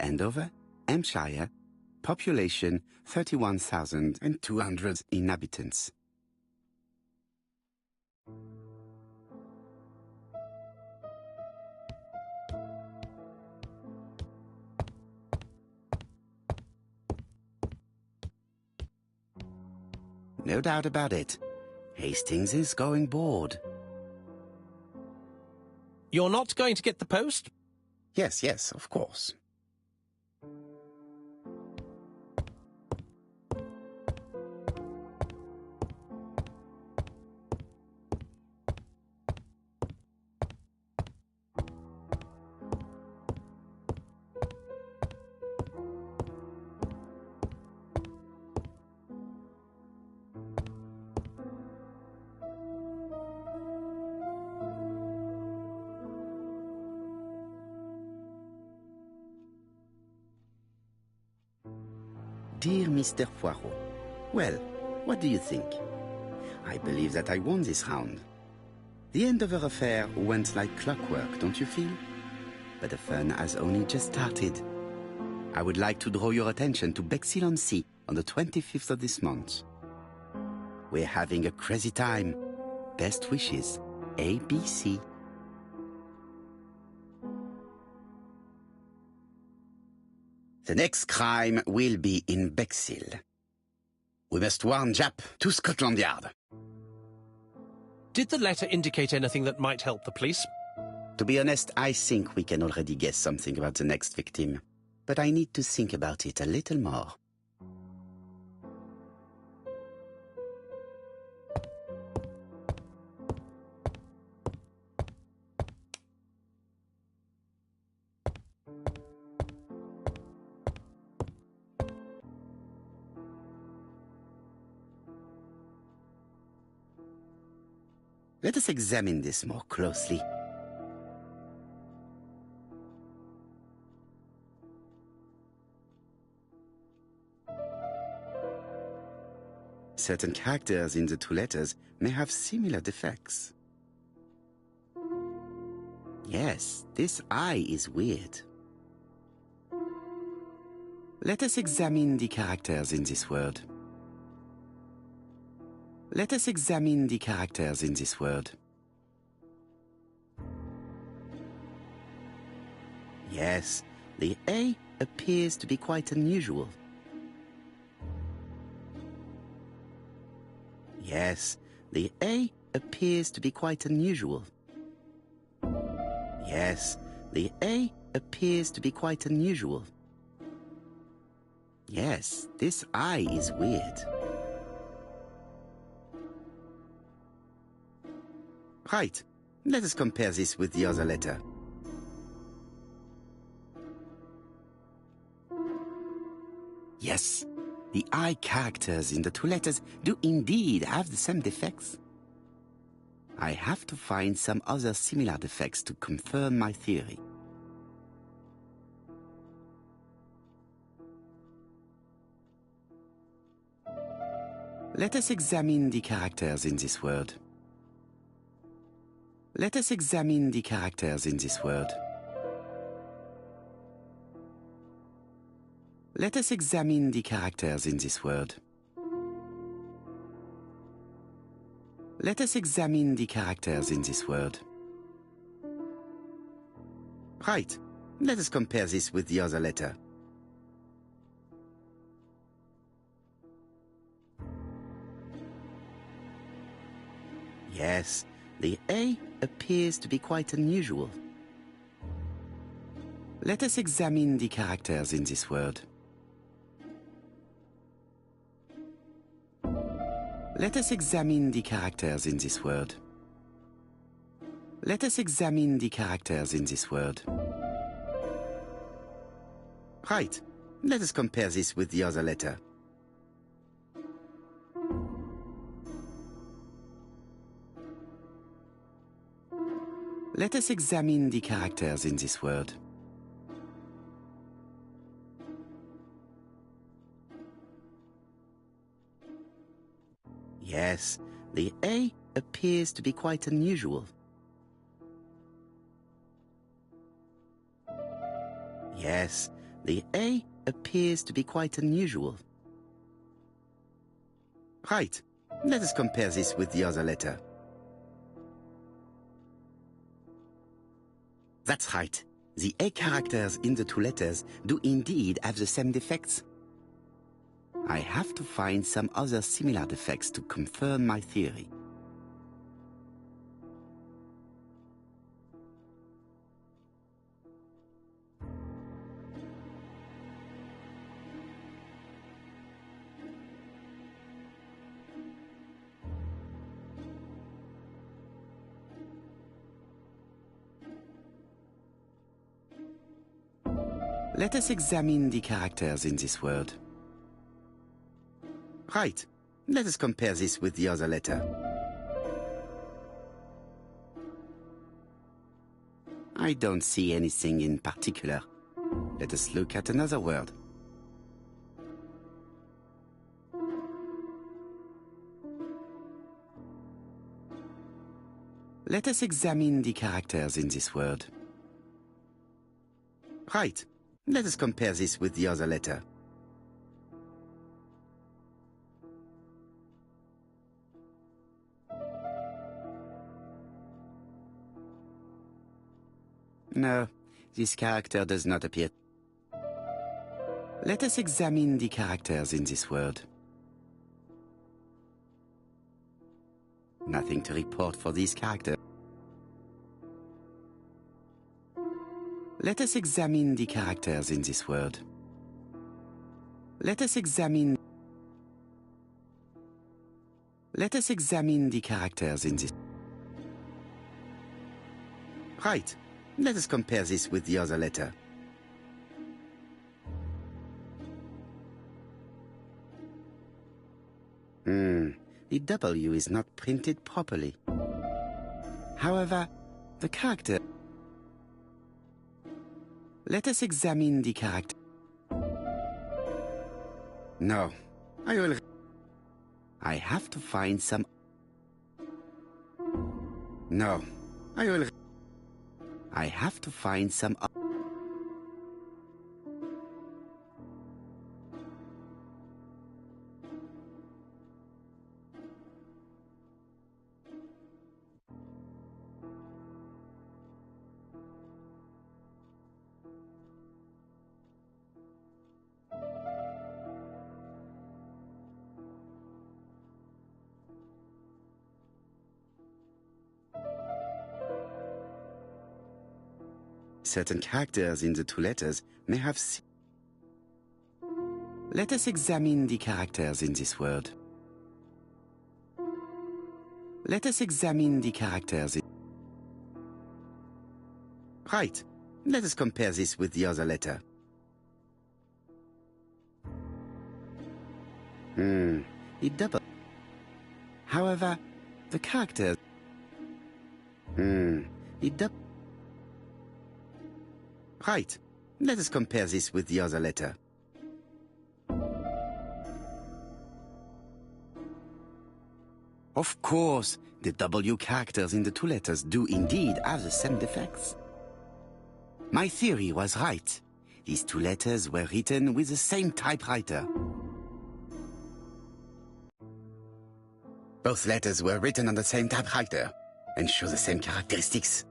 Andover, Hampshire, population 31,200 inhabitants. No doubt about it. Hastings is going bored. You're not going to get the post? Yes, yes, of course. Dear Mr. Poirot, well, what do you think? I believe that I won this round. The end of our affair went like clockwork, don't you feel? But the fun has only just started. I would like to draw your attention to Bexhill-on-Sea on the 25th of this month. We're having a crazy time. Best wishes, ABC. The next crime will be in Bexhill. We must warn Jap to Scotland Yard. Did the letter indicate anything that might help the police? To be honest, I think we can already guess something about the next victim. But I need to think about it a little more. Let us examine this more closely. Certain characters in the two letters may have similar defects. Yes, this I is weird. Let us examine the characters in this word. Let us examine the characters in this word. Yes, the A appears to be quite unusual. Yes, the A appears to be quite unusual. Yes, the A appears to be quite unusual. Yes, this I is weird. Right, let us compare this with the other letter. Yes, the I characters in the two letters do indeed have the same defects. I have to find some other similar defects to confirm my theory. Let us examine the characters in this word. Let us examine the characters in this word. Let us examine the characters in this word. Let us examine the characters in this word. Right, let us compare this with the other letter. Yes, the A appears to be quite unusual. Let us examine the characters in this word. Let us examine the characters in this word. Let us examine the characters in this word. Right, let us compare this with the other letter. Let us examine the characters in this word. Yes, the A appears to be quite unusual. Yes, the A appears to be quite unusual. Right, let us compare this with the other letter. That's right. The A characters in the two letters do indeed have the same defects. I have to find some other similar defects to confirm my theory. Let us examine the characters in this word. Right. Let us compare this with the other letter. I don't see anything in particular. Let us look at another word. Let us examine the characters in this word. Right. Let us compare this with the other letter. No, this character does not appear. Let us examine the characters in this word. Nothing to report for these characters. Let us examine the characters in this word. Let us examine the characters in this. Right. Let us compare this with the other letter. The W is not printed properly. However, the character... Let us examine the character. No, I have to find some... No, I have to find some... Certain characters in the two letters may have... Let us examine the characters in this word. Let us examine the characters in... Right. Let us compare this with the other letter. The double... However, the characters... The double... Right. Let us compare this with the other letter. Of course, the W characters in the two letters do indeed have the same defects. My theory was right. These two letters were written with the same typewriter. Both letters were written on the same typewriter and show the same characteristics.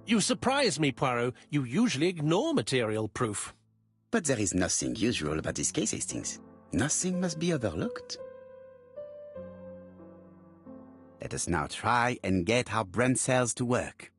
You surprise me, Poirot. You usually ignore material proof. But there is nothing usual about this case, Hastings. Nothing must be overlooked. Let us now try and get our brain cells to work.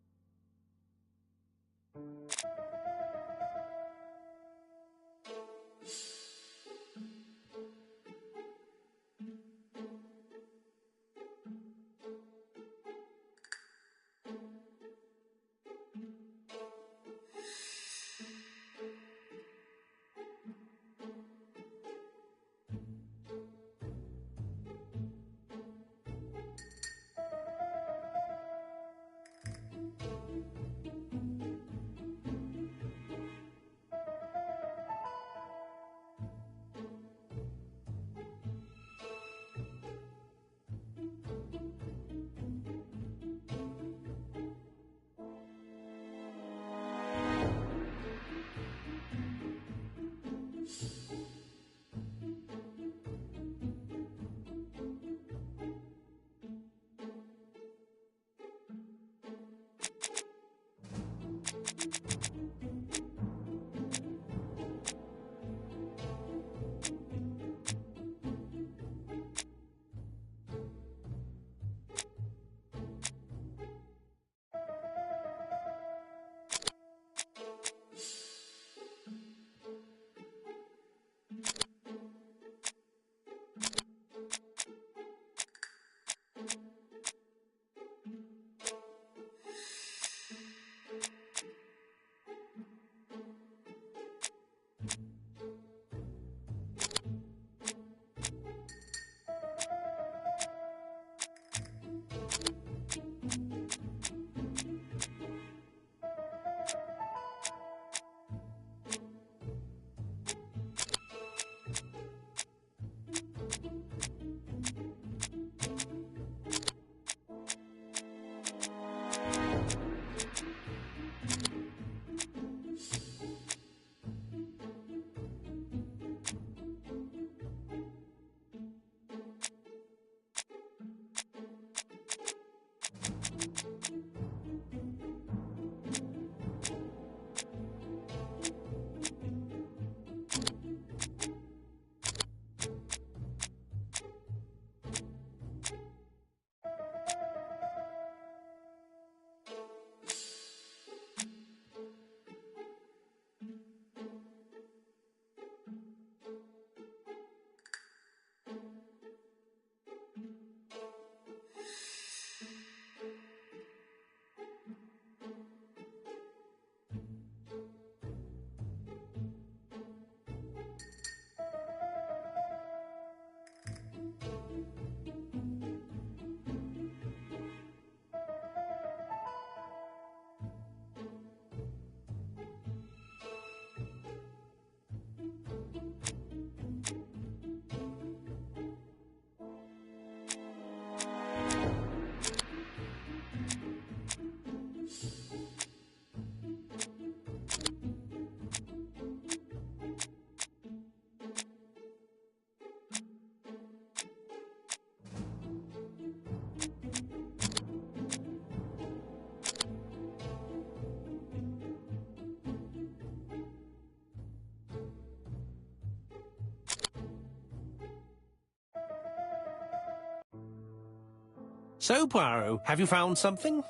So, Poirot, have you found something?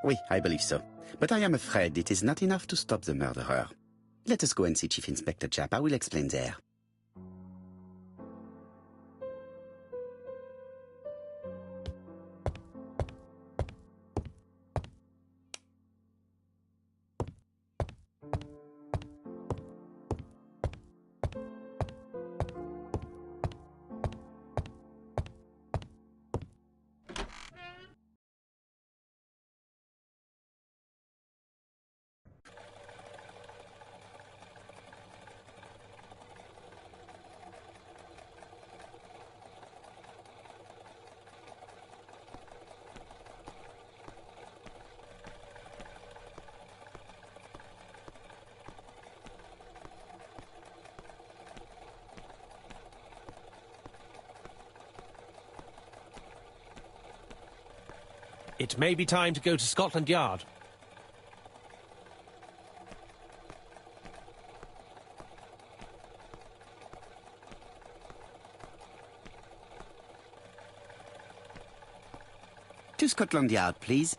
Oui, I believe so. But I am afraid it is not enough to stop the murderer. Let us go and see Chief Inspector Japp. I will explain there. It may be time to go to Scotland Yard. To Scotland Yard, please.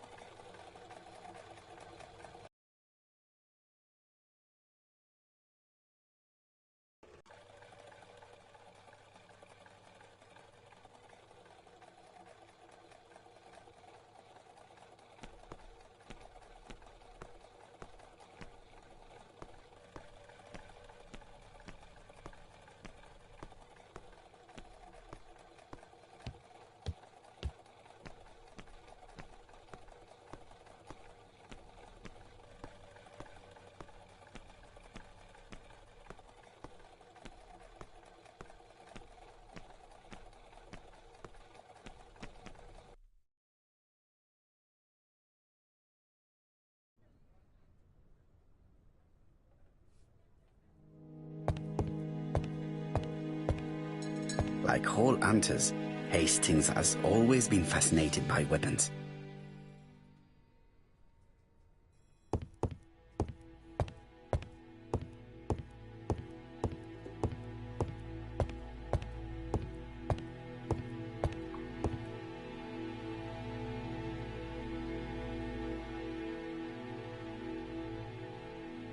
Like all hunters, Hastings has always been fascinated by weapons.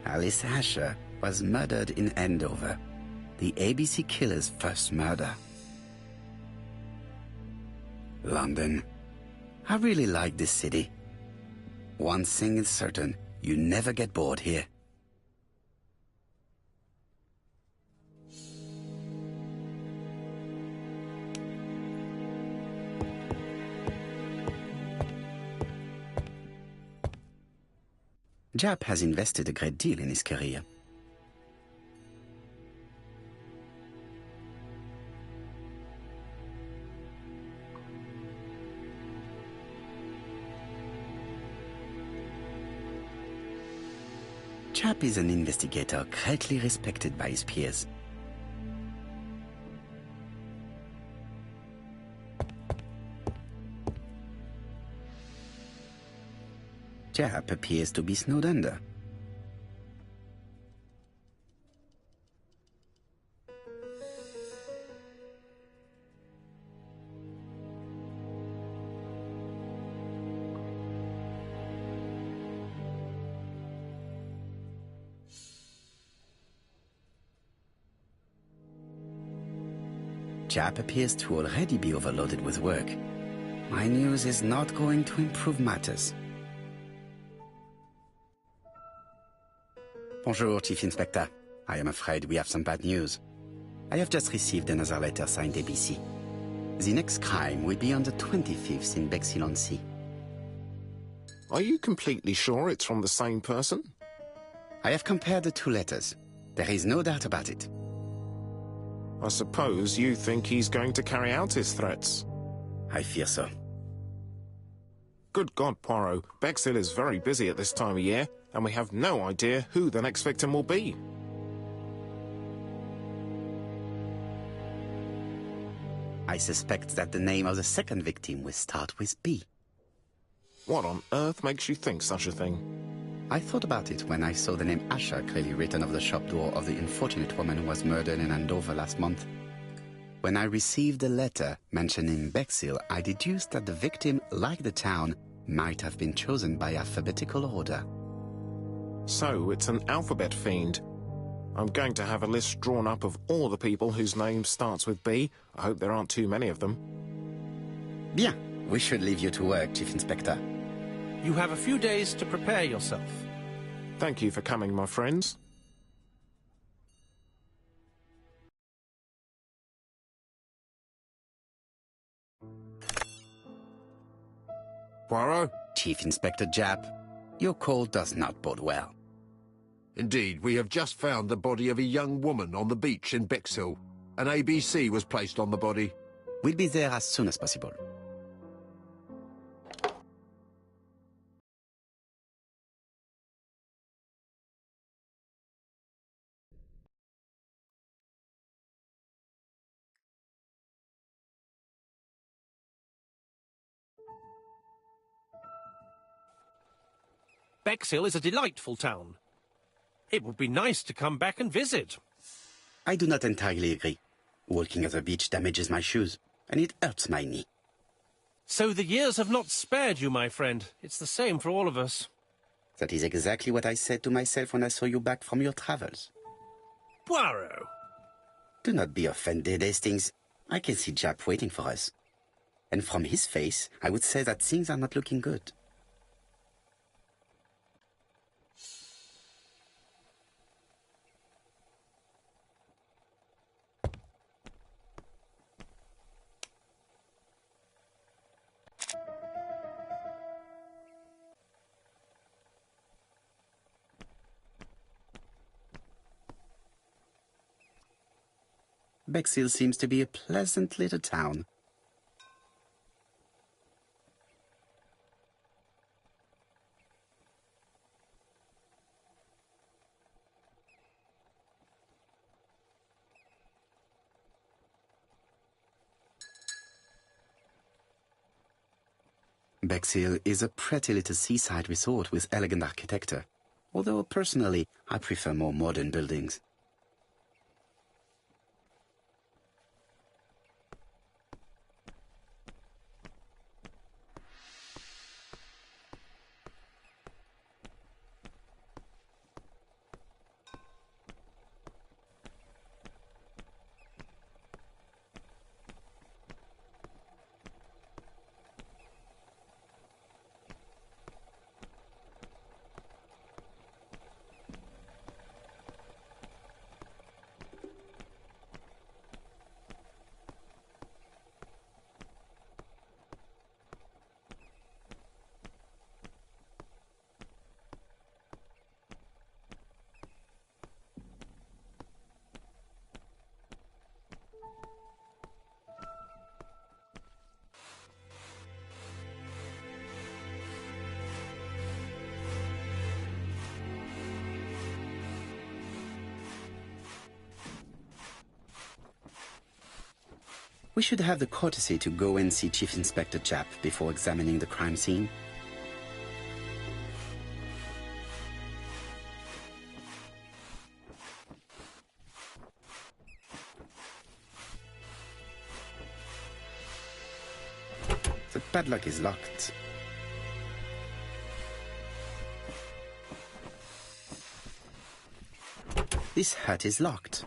Alice Asher was murdered in Andover, the ABC killer's first murder. London. I really like this city. One thing is certain, you never get bored here. Japp has invested a great deal in his career. Japp is an investigator greatly respected by his peers. Japp appears to be snowed under. Japp appears to already be overloaded with work. My news is not going to improve matters. Bonjour, Chief Inspector. I am afraid we have some bad news. I have just received another letter signed ABC. The next crime will be on the 25th in Bexhill-on-Sea. Are you completely sure it's from the same person? I have compared the two letters. There is no doubt about it. I suppose you think he's going to carry out his threats. I fear so. Good God, Poirot. Bexhill is very busy at this time of year, and we have no idea who the next victim will be. I suspect that the name of the second victim will start with B. What on earth makes you think such a thing? I thought about it when I saw the name Asher clearly written over the shop door of the unfortunate woman who was murdered in Andover last month. When I received a letter mentioning Bexhill, I deduced that the victim, like the town, might have been chosen by alphabetical order. So it's an alphabet fiend. I'm going to have a list drawn up of all the people whose name starts with B. I hope there aren't too many of them. Bien. We should leave you to work, Chief Inspector. You have a few days to prepare yourself. Thank you for coming, my friends. Poirot? Chief Inspector Japp, your call does not bode well. Indeed, we have just found the body of a young woman on the beach in Bexhill. An ABC was placed on the body. We'll be there as soon as possible. Bexhill is a delightful town. It would be nice to come back and visit. I do not entirely agree. Walking at the beach damages my shoes, and it hurts my knee. So the years have not spared you, my friend. It's the same for all of us. That is exactly what I said to myself when I saw you back from your travels. Poirot! Do not be offended, Hastings. I can see Japp waiting for us. And from his face, I would say that things are not looking good. Bexhill seems to be a pleasant little town. Bexhill is a pretty little seaside resort with elegant architecture, although personally I prefer more modern buildings. We should have the courtesy to go and see Chief Inspector Japp before examining the crime scene. The padlock is locked. This hut is locked.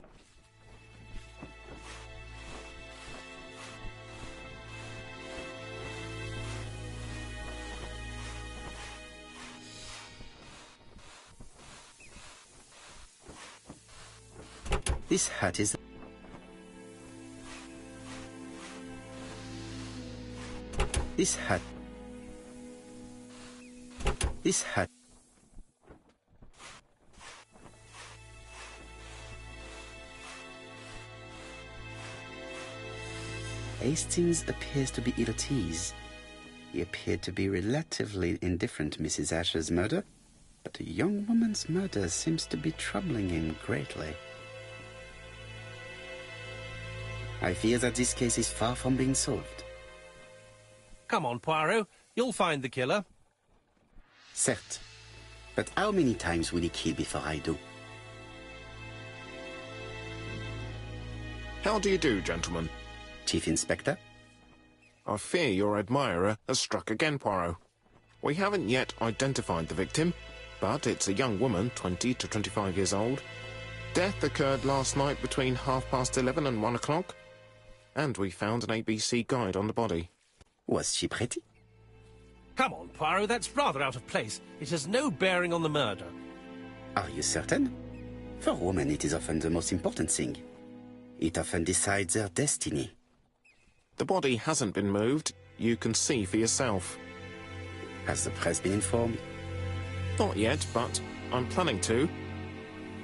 This hut is... This hut... This hut... Hastings appears to be ill at ease. He appeared to be relatively indifferent to Mrs. Asher's murder, but a young woman's murder seems to be troubling him greatly. I fear that this case is far from being solved. Come on, Poirot. You'll find the killer. Certes. But how many times will he kill before I do? How do you do, gentlemen? Chief Inspector? I fear your admirer has struck again, Poirot. We haven't yet identified the victim, but it's a young woman, 20 to 25 years old. Death occurred last night between 11:30 and 1 o'clock, and we found an ABC guide on the body. Was she pretty? Come on, Poirot, that's rather out of place. It has no bearing on the murder. Are you certain? For women, it is often the most important thing. It often decides their destiny. The body hasn't been moved. You can see for yourself. Has the press been informed? Not yet, but I'm planning to.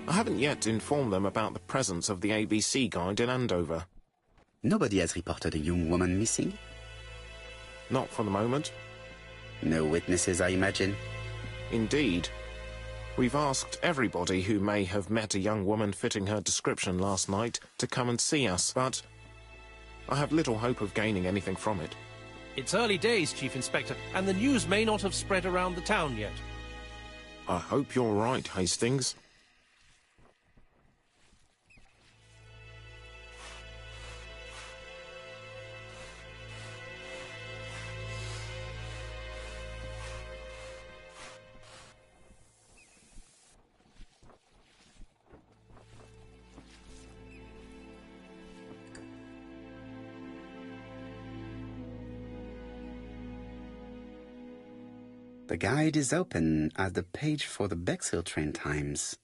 I haven't yet informed them about the presence of the ABC guide in Andover. Nobody has reported a young woman missing? Not for the moment. No witnesses, I imagine? Indeed. We've asked everybody who may have met a young woman fitting her description last night to come and see us, but I have little hope of gaining anything from it. It's early days, Chief Inspector, and the news may not have spread around the town yet. I hope you're right, Hastings. The guide is open at the page for the Bexhill train times.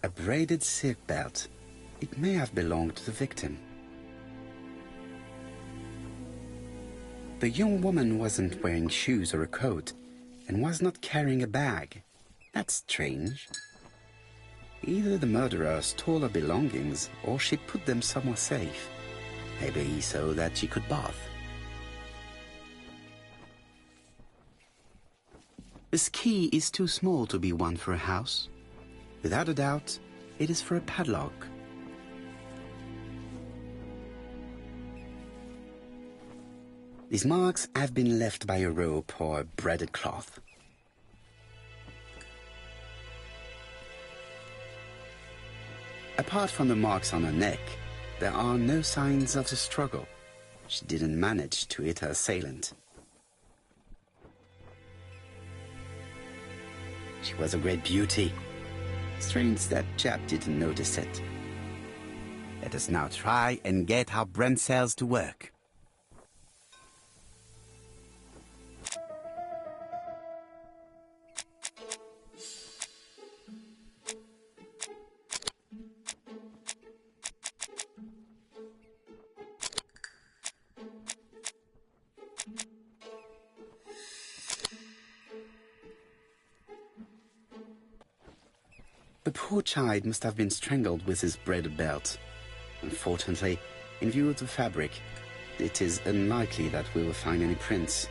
A braided silk belt. It may have belonged to the victim. The young woman wasn't wearing shoes or a coat and was not carrying a bag. That's strange. Either the murderer stole her belongings or she put them somewhere safe. Maybe so that she could bath. This key is too small to be one for a house. Without a doubt, it is for a padlock. These marks have been left by a rope or a braided cloth. Apart from the marks on her neck, there are no signs of the struggle. She didn't manage to hit her assailant. She was a great beauty. Strange that chap didn't notice it. Let us now try and get our brain cells to work. The poor child must have been strangled with his braided belt. Unfortunately, in view of the fabric, it is unlikely that we will find any prints.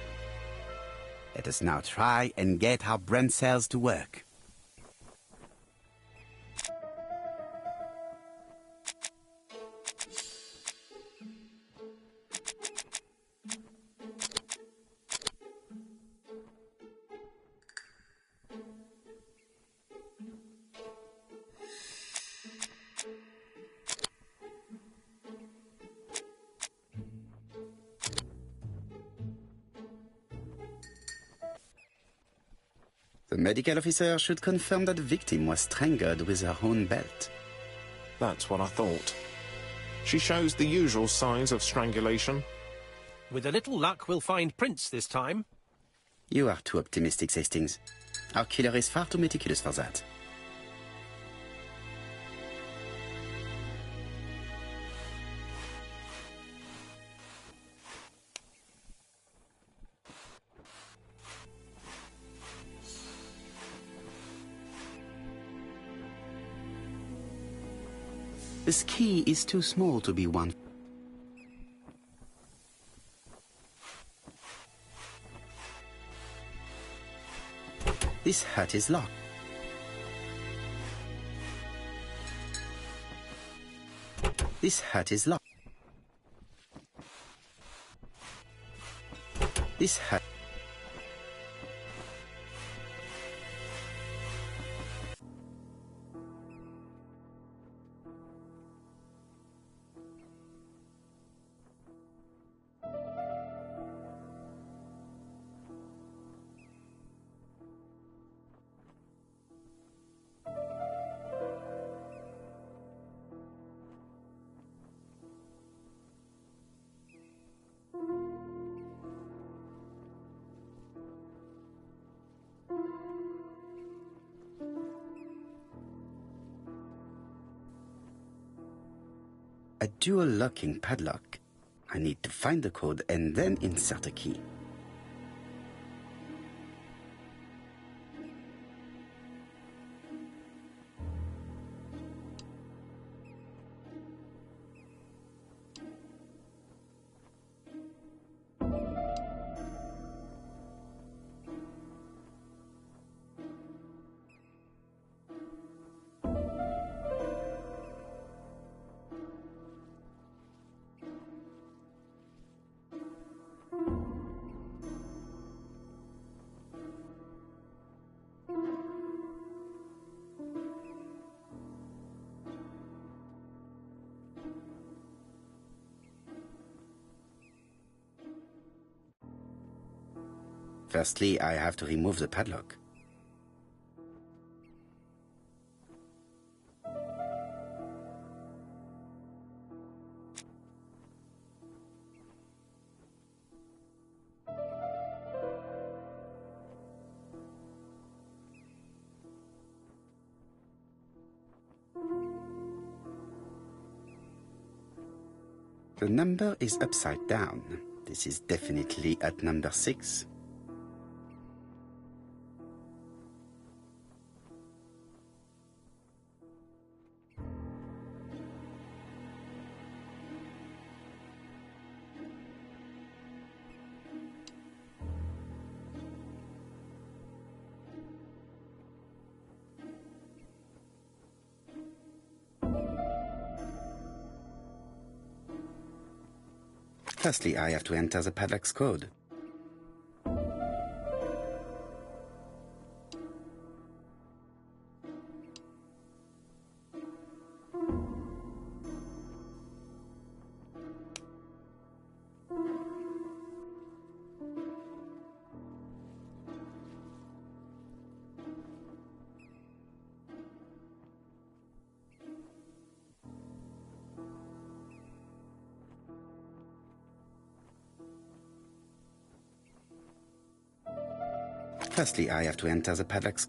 Let us now try and get our brain cells to work. The medical officer should confirm that the victim was strangled with her own belt. That's what I thought. She shows the usual signs of strangulation. With a little luck, we'll find prints this time. You are too optimistic, Hastings. Our killer is far too meticulous for that. This key is too small to be one. This hut is locked. This hut is locked. This hat. A dual locking padlock. I need to find the code and then insert a key. Firstly, I have to remove the padlock. The number is upside down. This is definitely at number 6. Firstly, I have to enter the padlock's code. Firstly, I have to enter the padlock's...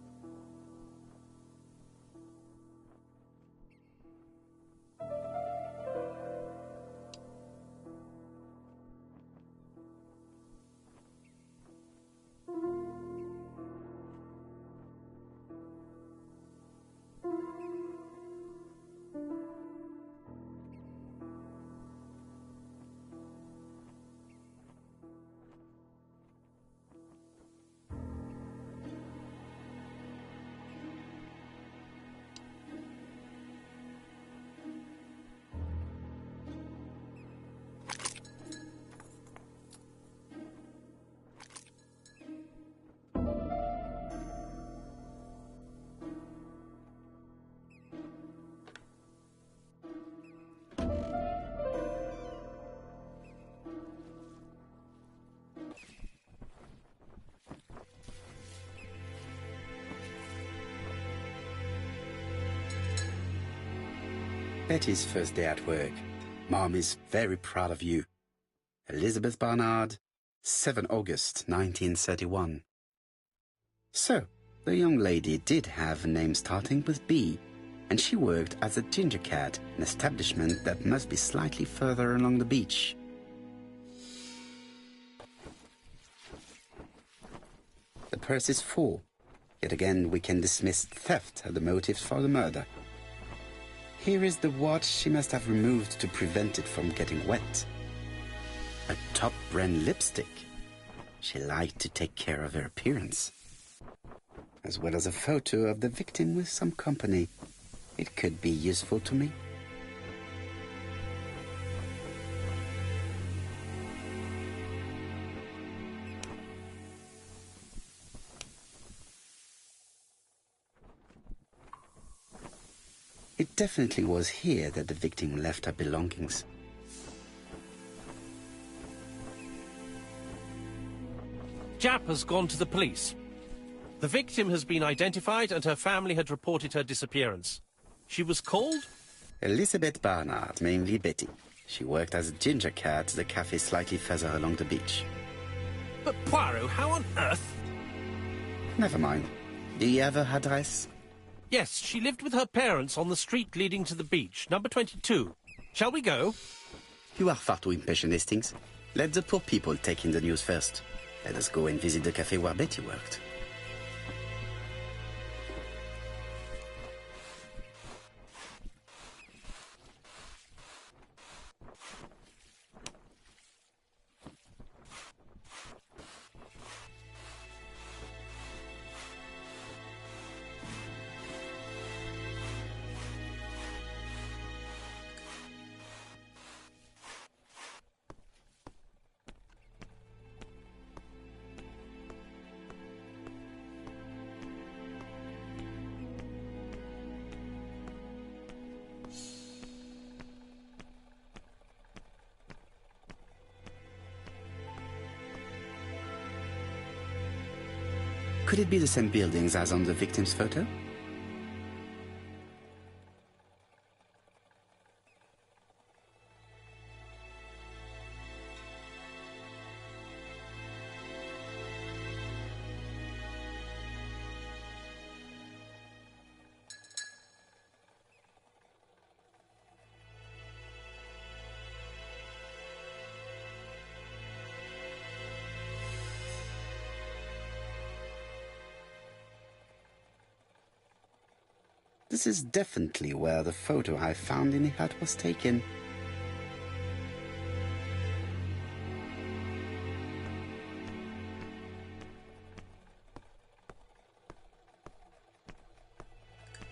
Betty's first day at work. Mom is very proud of you. Elizabeth Barnard, 7 August 1931. So, the young lady did have a name starting with B, and she worked as a ginger cat, an establishment that must be slightly further along the beach. The purse is full. Yet again, we can dismiss theft as the motive for the murder. Here is the watch she must have removed to prevent it from getting wet. A top brand lipstick. She liked to take care of her appearance. As well as a photo of the victim with some company. It could be useful to me. It definitely was here that the victim left her belongings. Jap has gone to the police. The victim has been identified and her family had reported her disappearance. She was called? Elizabeth Barnard, mainly Betty. She worked as a ginger cat at the cafe slightly further along the beach. But Poirot, how on earth? Never mind. Do you have her address? Yes, she lived with her parents on the street leading to the beach, number 22. Shall we go? You are far too impatient, Hastings. Let the poor people take in the news first. Let us go and visit the cafe where Betty worked. Could it be the same buildings as on the victim's photo? This is definitely where the photo I found in the hut was taken.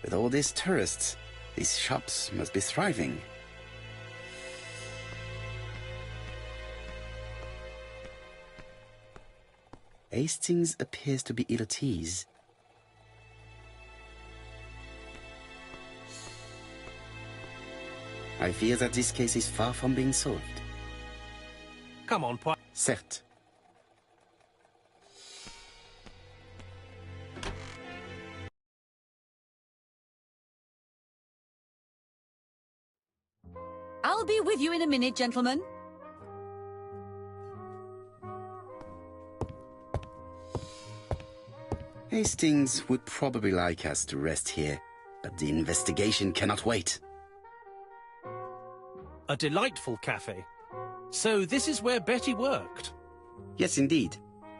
With all these tourists, these shops must be thriving. Hastings appears to be ill at ease. I fear that this case is far from being solved. Come on, Poirot. Certes. I'll be with you in a minute, gentlemen. Hastings would probably like us to rest here, but the investigation cannot wait. A delightful cafe. So this is where Betty worked? Yes, indeed.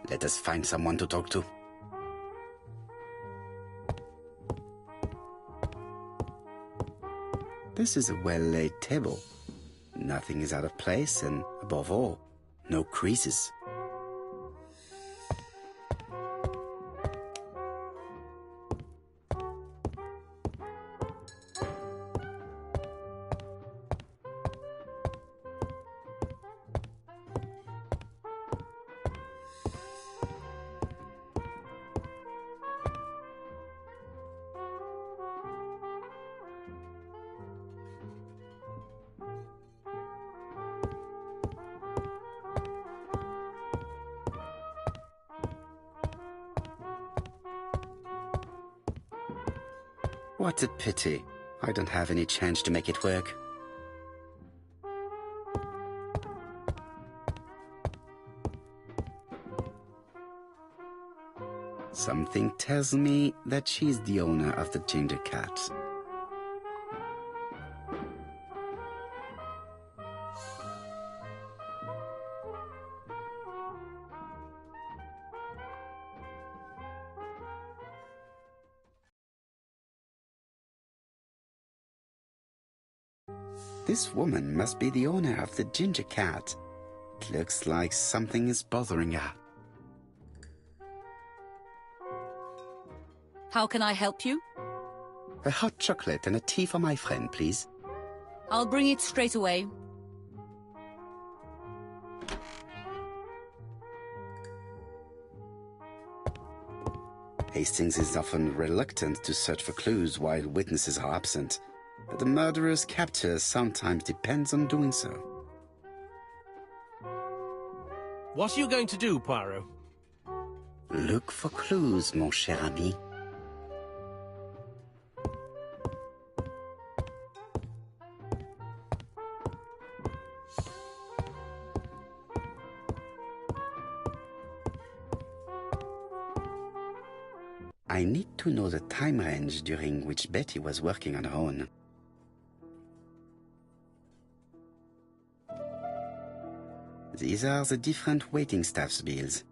Let us find someone to talk to. This is a well-laid table. Nothing is out of place, and above all, no creases. What a pity. I don't have any chance to make it work. Something tells me that she's the owner of the ginger cat. This woman must be the owner of the ginger cat. It looks like something is bothering her. How can I help you? A hot chocolate and a tea for my friend, please. I'll bring it straight away. Hastings is often reluctant to search for clues while witnesses are absent. but the murderer's capture sometimes depends on doing so. What are you going to do, Poirot? Look for clues, mon cher ami. I need to know the time range during which Betty was working on her own. These are the different waiting staff's bills.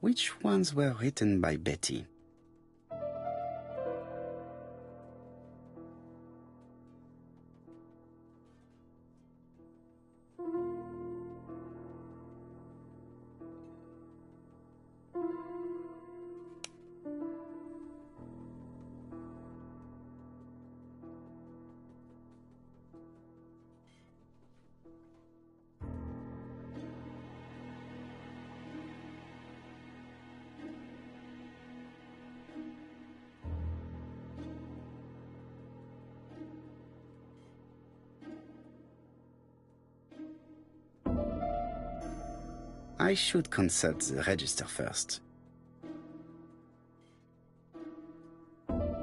Which ones were written by Betty? I should consult the register first.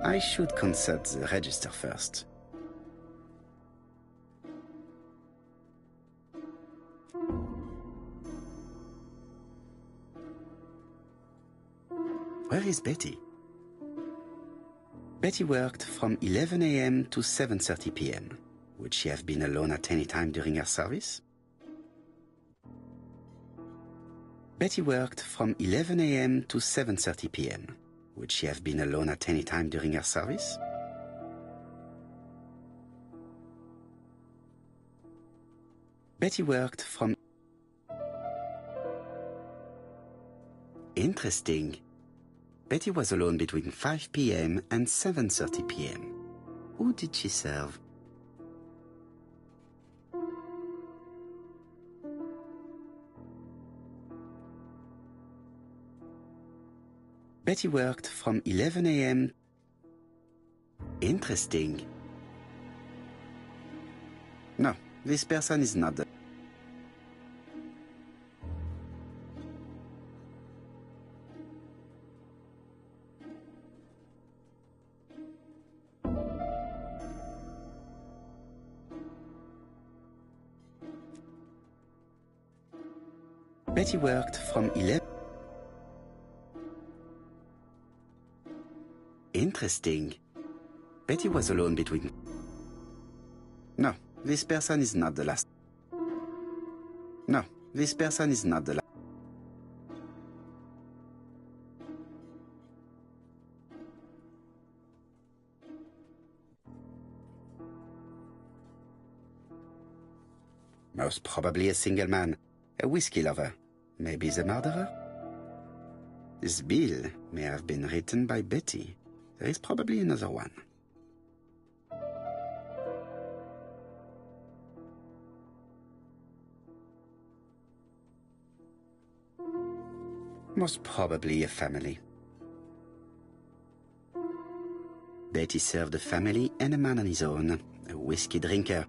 I should consult the register first. Where is Betty? Betty worked from 11 a.m. to 7:30 p.m. Would she have been alone at any time during her service? Betty worked from 11 a.m. to 7:30 p.m. Would she have been alone at any time during her service? Betty worked from... Interesting. Betty was alone between 5 p.m. and 7:30 p.m. Who did she serve? Betty worked from 11 a.m. Interesting. No, this person is not the... Betty worked from 11... Interesting. Betty was alone between... No, this person is not the last. No, this person is not the last. Most probably a single man, a whiskey lover. Maybe the murderer? This bill may have been written by Betty. There is probably another one. Most probably a family. Betty served a family and a man on his own, a whiskey drinker.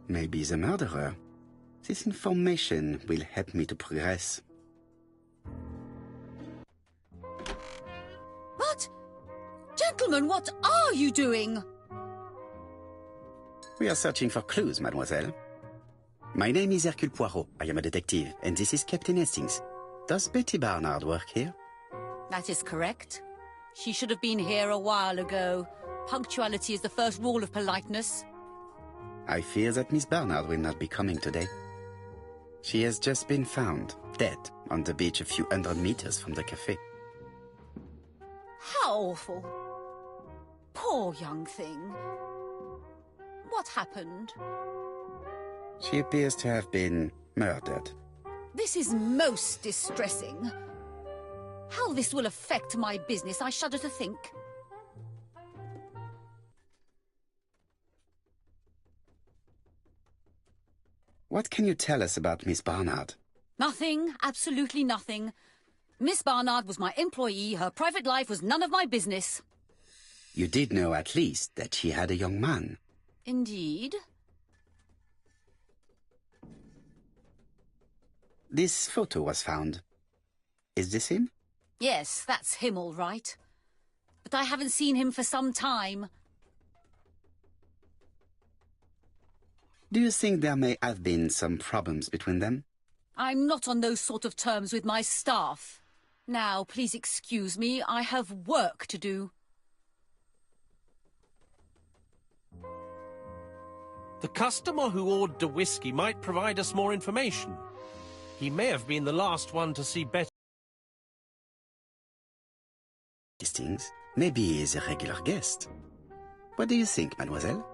Maybe the murderer. This information will help me to progress. But, gentlemen, what are you doing? We are searching for clues, mademoiselle. My name is Hercule Poirot. I am a detective, and this is Captain Hastings. Does Betty Barnard work here? That is correct. She should have been here a while ago. Punctuality is the first rule of politeness. I fear that Miss Barnard will not be coming today. She has just been found, dead, on the beach a few hundred meters from the cafe. How awful. Poor young thing. What happened? She appears to have been murdered. This is most distressing. How this will affect my business, I shudder to think. What can you tell us about Miss Barnard? Nothing, absolutely nothing. Miss Barnard was my employee. Her private life was none of my business. You did know at least that she had a young man. Indeed. This photo was found. Is this him? Yes, that's him all right. But I haven't seen him for some time. Do you think there may have been some problems between them? I'm not on those sort of terms with my staff. Now, please excuse me, I have work to do. The customer who ordered the whiskey might provide us more information. He may have been the last one to see Betty. Things. Maybe he is a regular guest. What do you think, mademoiselle?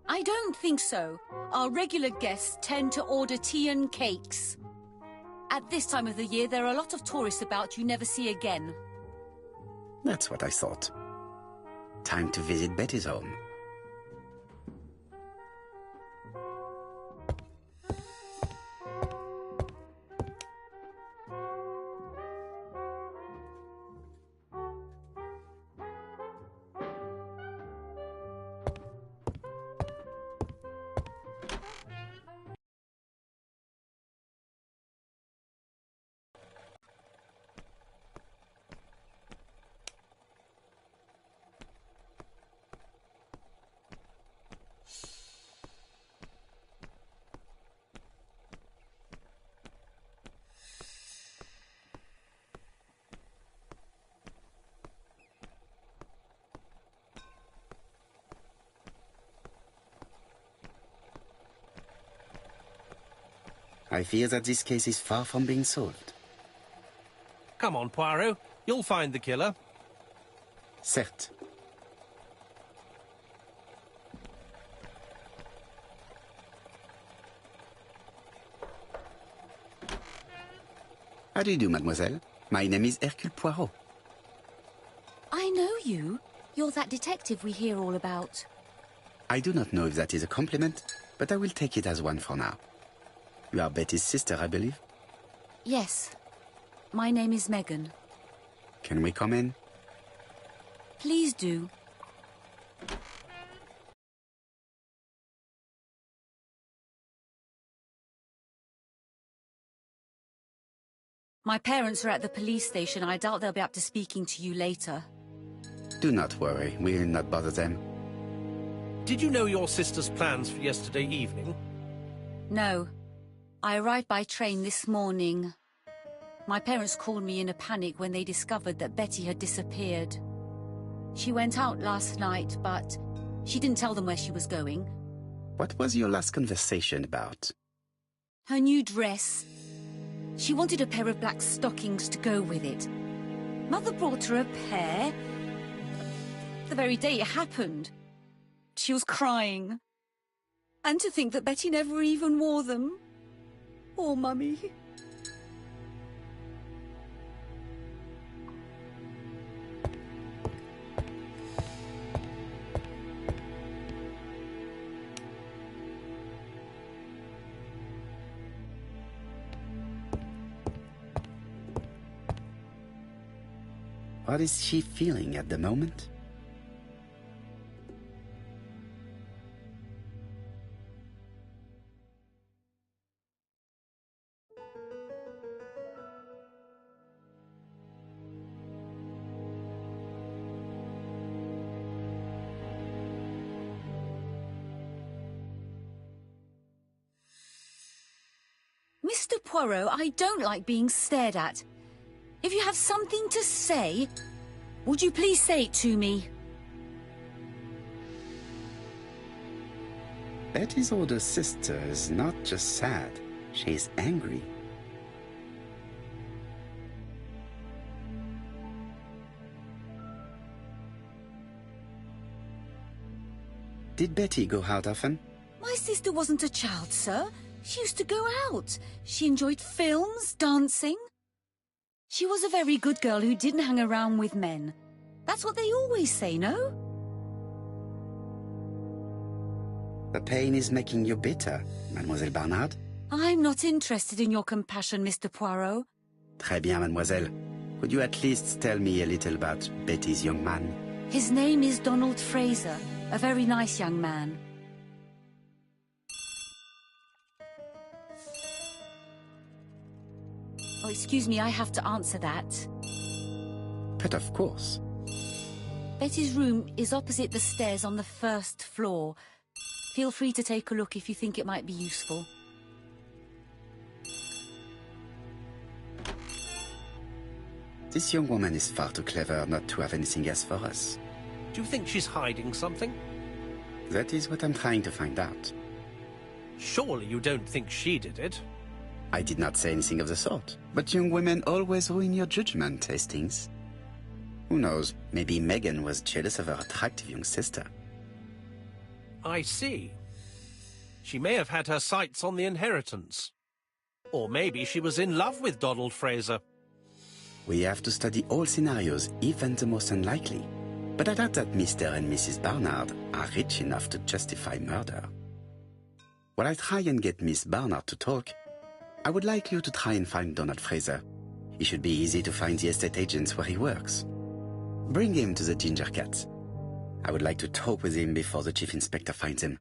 I don't think so. Our regular guests tend to order tea and cakes. At this time of the year, there are a lot of tourists about you never see again. That's what I thought. Time to visit Betty's home. I fear that this case is far from being solved. Come on, Poirot. You'll find the killer. Certes. How do you do, mademoiselle? My name is Hercule Poirot. I know you. You're that detective we hear all about. I do not know if that is a compliment, but I will take it as one for now. You are Betty's sister, I believe? Yes. My name is Megan. Can we come in? Please do. My parents are at the police station. I doubt they'll be up to speaking to you later. Do not worry. We will not bother them. Did you know your sister's plans for yesterday evening? No. I arrived by train this morning. My parents called me in a panic when they discovered that Betty had disappeared. She went out last night, but she didn't tell them where she was going. What was your last conversation about? Her new dress. She wanted a pair of black stockings to go with it. Mother brought her a pair. The very day it happened. She was crying. And to think that Betty never even wore them. Poor Mummy. What is she feeling at the moment? Mr. Poirot, I don't like being stared at. If you have something to say, would you please say it to me? Betty's older sister is not just sad, she's angry. Did Betty go out often? My sister wasn't a child, sir. She used to go out. She enjoyed films, dancing. She was a very good girl who didn't hang around with men. That's what they always say, no? The pain is making you bitter, Mademoiselle Barnard. I'm not interested in your compassion, Mr. Poirot. Très bien, mademoiselle. Could you at least tell me a little about Betty's young man? His name is Donald Fraser, a very nice young man. Oh, excuse me, I have to answer that. But of course. Betty's room is opposite the stairs on the first floor. Feel free to take a look if you think it might be useful. This young woman is far too clever not to have anything else for us. Do you think she's hiding something? That is what I'm trying to find out. Surely you don't think she did it? I did not say anything of the sort. But young women always ruin your judgment, Hastings. Who knows, maybe Megan was jealous of her attractive young sister. I see. She may have had her sights on the inheritance. Or maybe she was in love with Donald Fraser. We have to study all scenarios, even the most unlikely. But I doubt that Mr. and Mrs. Barnard are rich enough to justify murder. While I try and get Miss Barnard to talk, I would like you to try and find Donald Fraser. It should be easy to find the estate agents where he works. Bring him to the Ginger Cat. I would like to talk with him before the Chief Inspector finds him.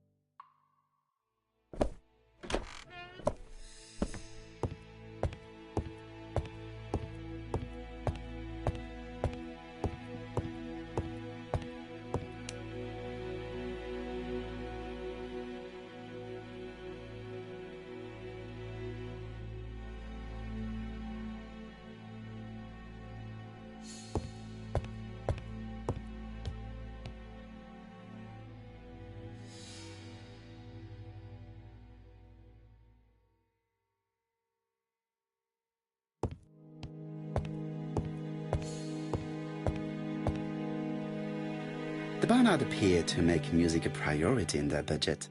The Barnard appear to make music a priority in their budget.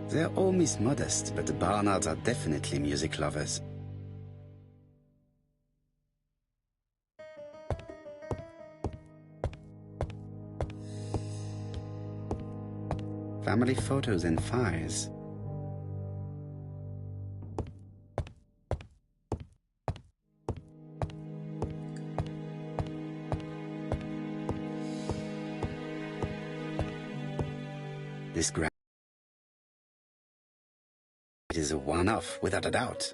They're all Miss Modest, but the Barnards are definitely music lovers. Family photos and files. This graph is a one-off, without a doubt.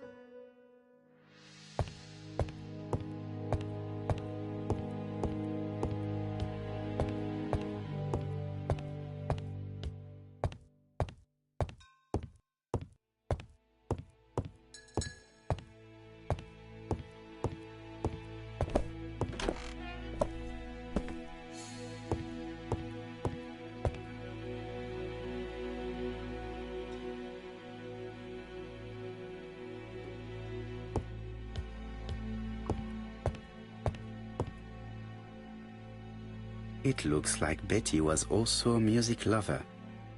It looks like Betty was also a music lover,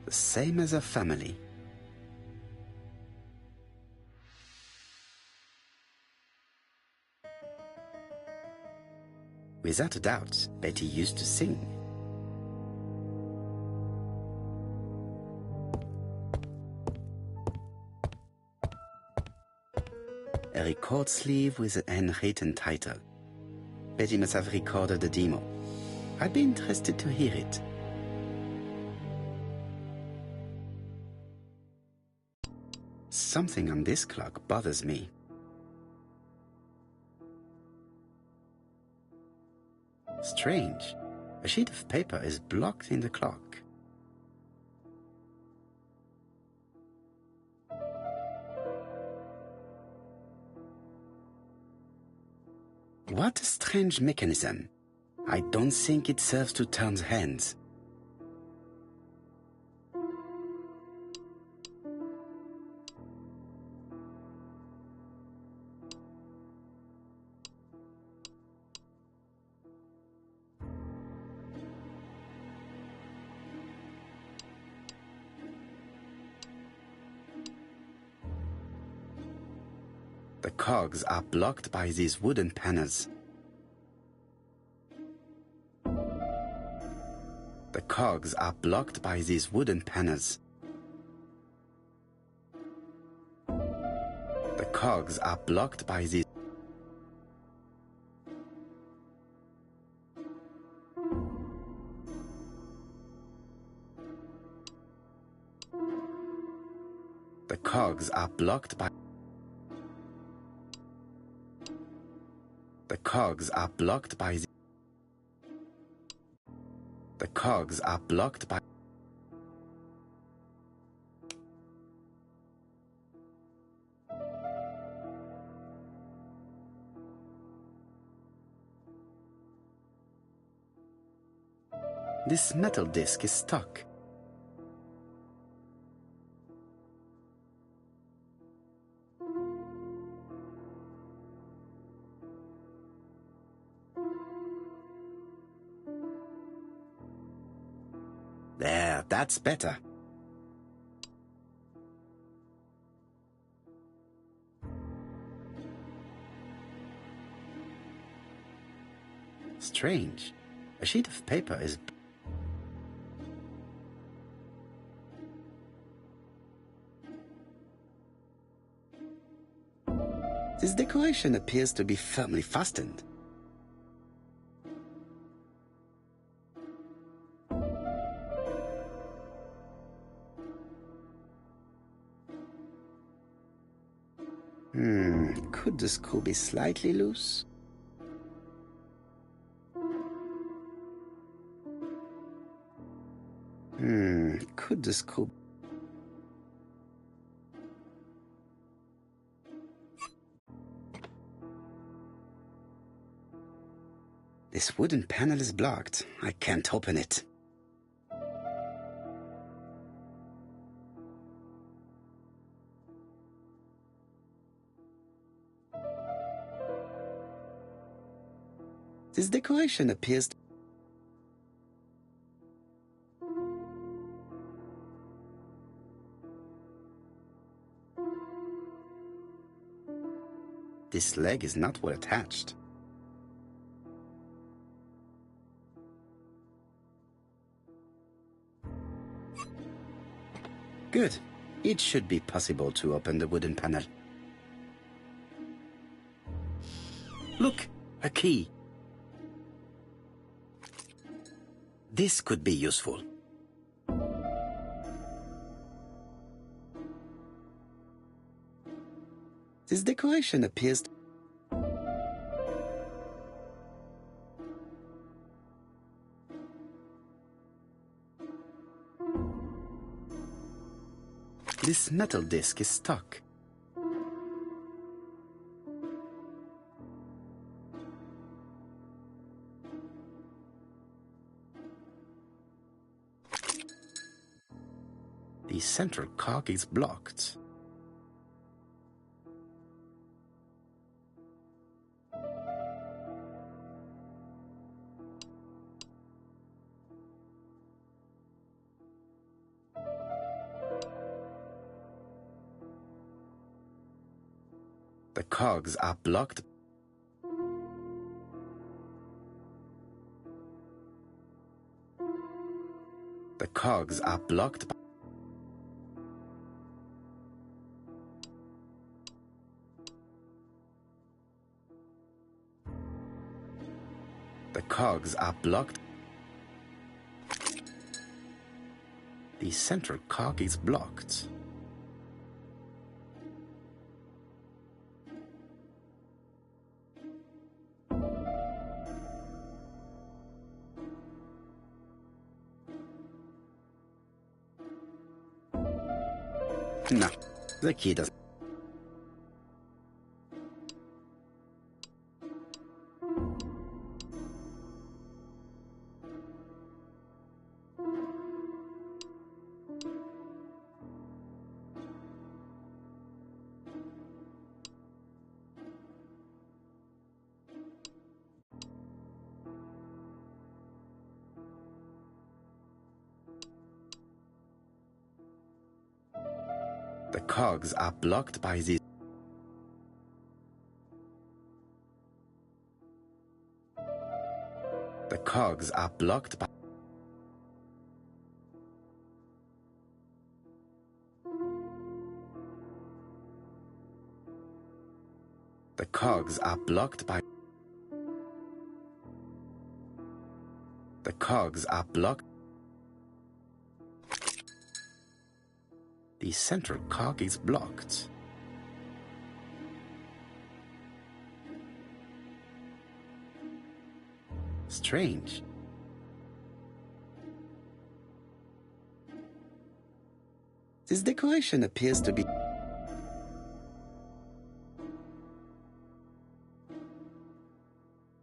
the same as her family. Without a doubt, Betty used to sing. A record sleeve with an handwritten title. Betty must have recorded the demo. I'd be interested to hear it. Something on this clock bothers me. Strange. A sheet of paper is blocked in the clock. What a strange mechanism. I don't think it serves to turn the hands. The cogs are blocked by these wooden panels. The cogs are blocked by these wooden panels. The cogs are blocked by these. cogs are blocked by... The cogs are blocked by the... The cogs are blocked by... This metal disc is stuck. There, that's better. Strange. A sheet of paper is... This decoration appears to be firmly fastened. Could the screw be slightly loose? Could the screw... This wooden panel is blocked. I can't open it. This decoration appears... This leg is not well attached. Good. It should be possible to open the wooden panel. Look, a key. This could be useful. This decoration appears... This metal disc is stuck. The central cog is blocked. The cogs are blocked. The cogs are blocked. The cogs are blocked. The central cog is blocked. No, the key doesn't. The cogs are blocked by these. The cogs are blocked by. The cogs are blocked by. The cogs are blocked. The central cog is blocked. Strange. This decoration appears to be...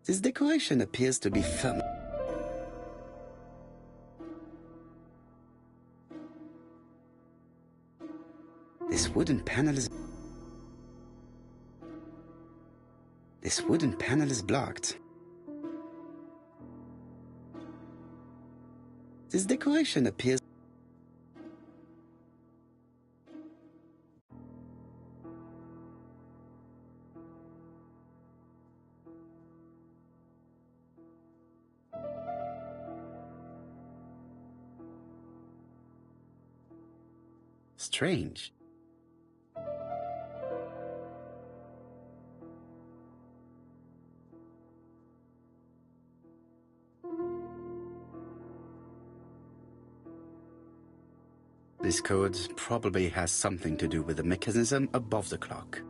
This decoration appears to be firm. This wooden panel is... This wooden panel is blocked. This decoration appears... Strange. This code probably has something to do with the mechanism above the clock.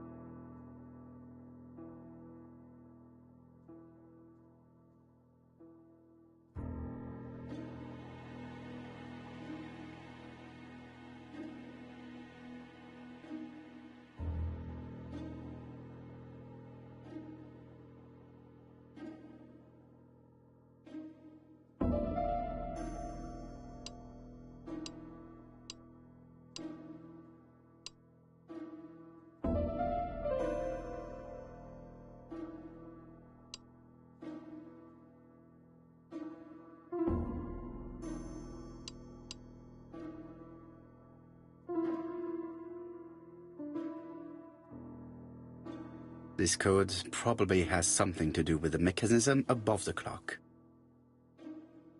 This code probably has something to do with the mechanism above the clock.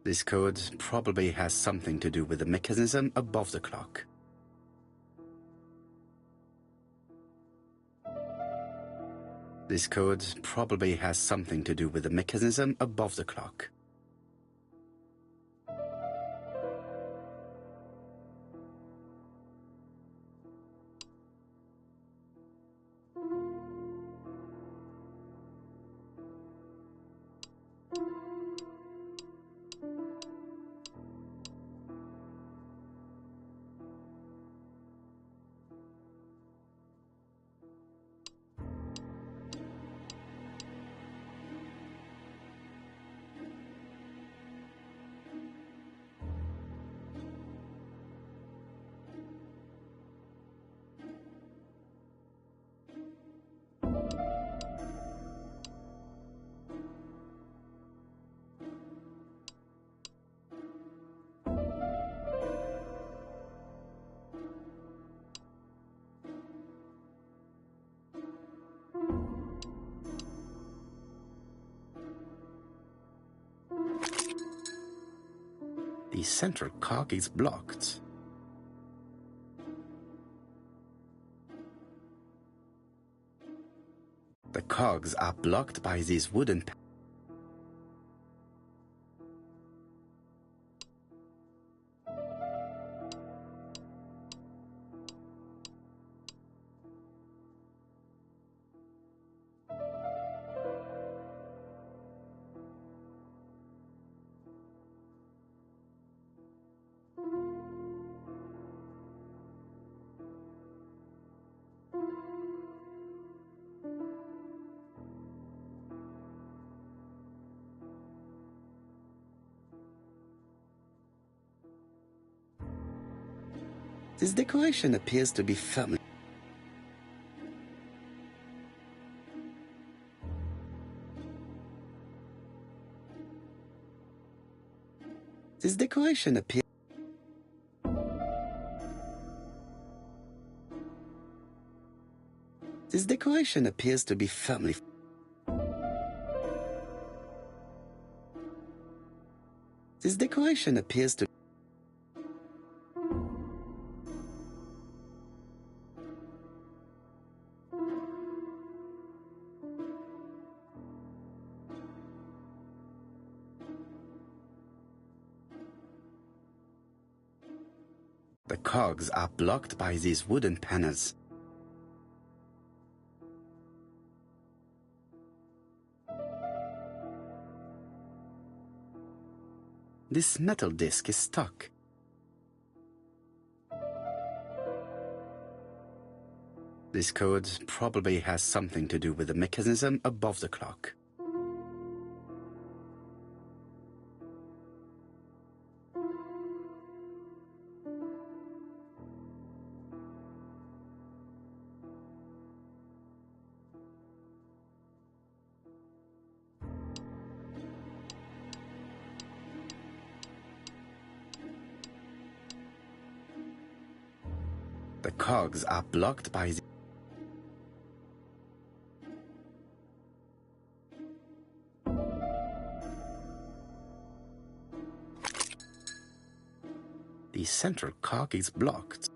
This code probably has something to do with the mechanism above the clock. This code probably has something to do with the mechanism above the clock. The central cog is blocked. The cogs are blocked by these wooden panels. This decoration appears to be firmly... This decoration appears... This decoration appears to be firmly... This decoration appears to... The cogs are blocked by these wooden panels. This metal disc is stuck. This code probably has something to do with the mechanism above the clock. The cogs are blocked by the central cog is blocked.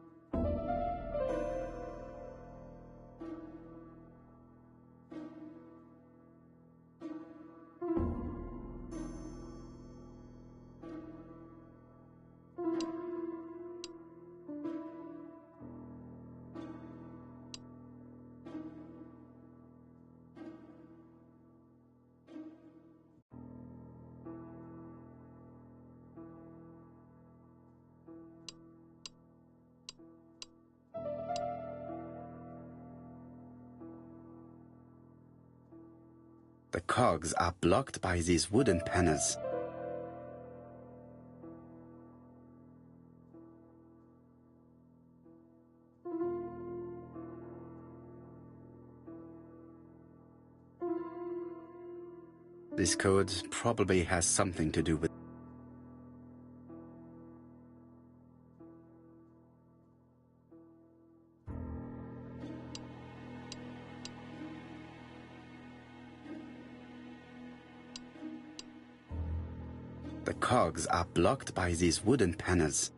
The cogs are blocked by these wooden panels. This code probably has something to do with The cogs are blocked by these wooden panels.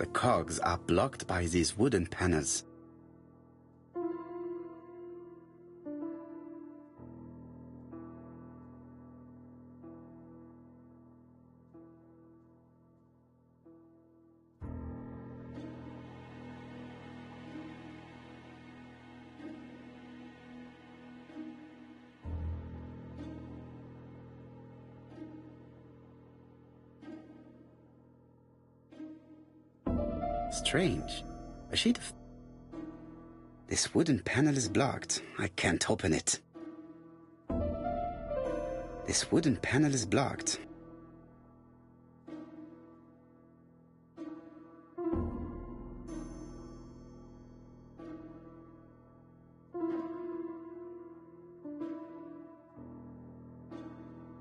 The cogs are blocked by these wooden panels. Strange. A sheet of... This wooden panel is blocked. I can't open it. This wooden panel is blocked.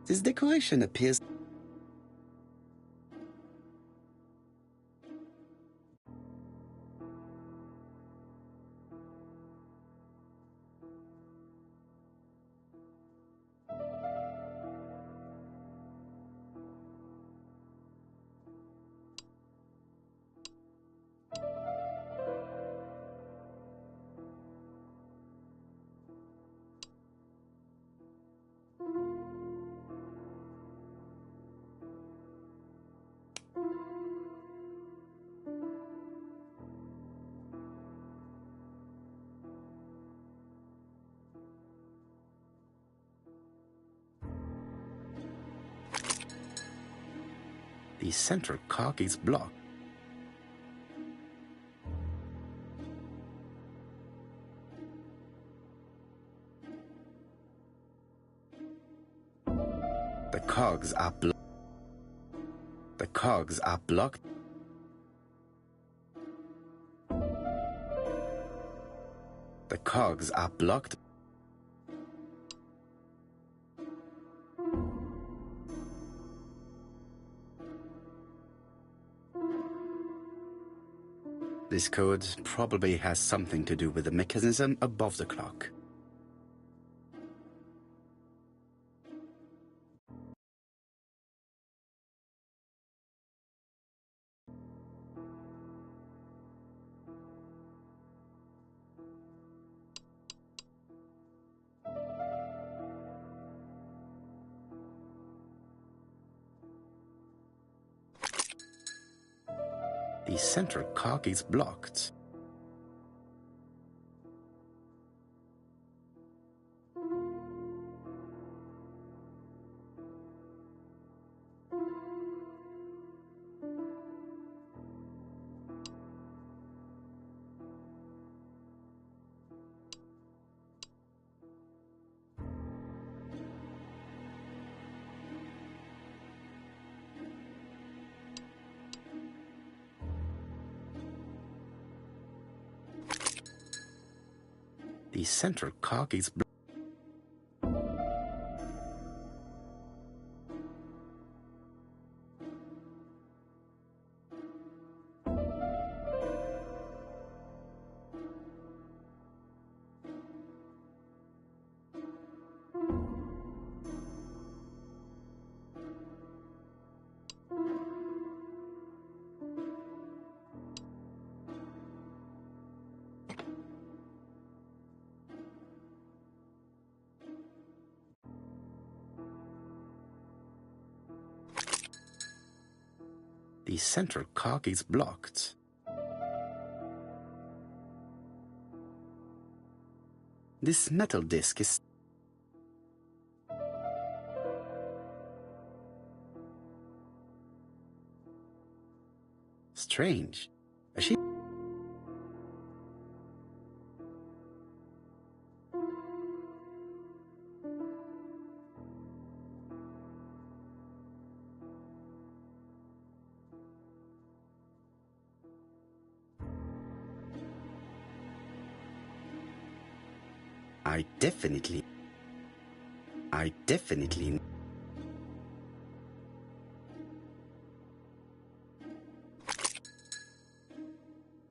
This decoration appears... The central cog is blocked. The cogs are blocked. The cogs are blocked. The cogs are blocked. This code probably has something to do with the mechanism above the clock. The central cog is blocked. The central cog is blocked. The central cog is blocked. This metal disc is strange. I definitely.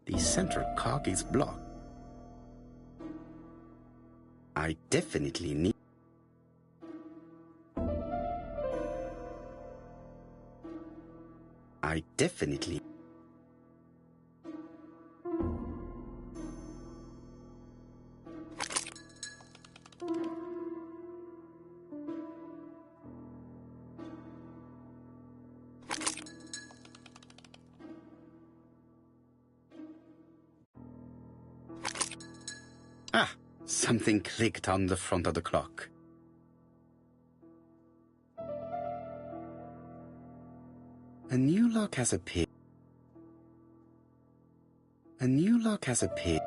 The central cog is blocked. I definitely need. I definitely. Ah, something clicked on the front of the clock. A new lock has appeared. A new lock has appeared.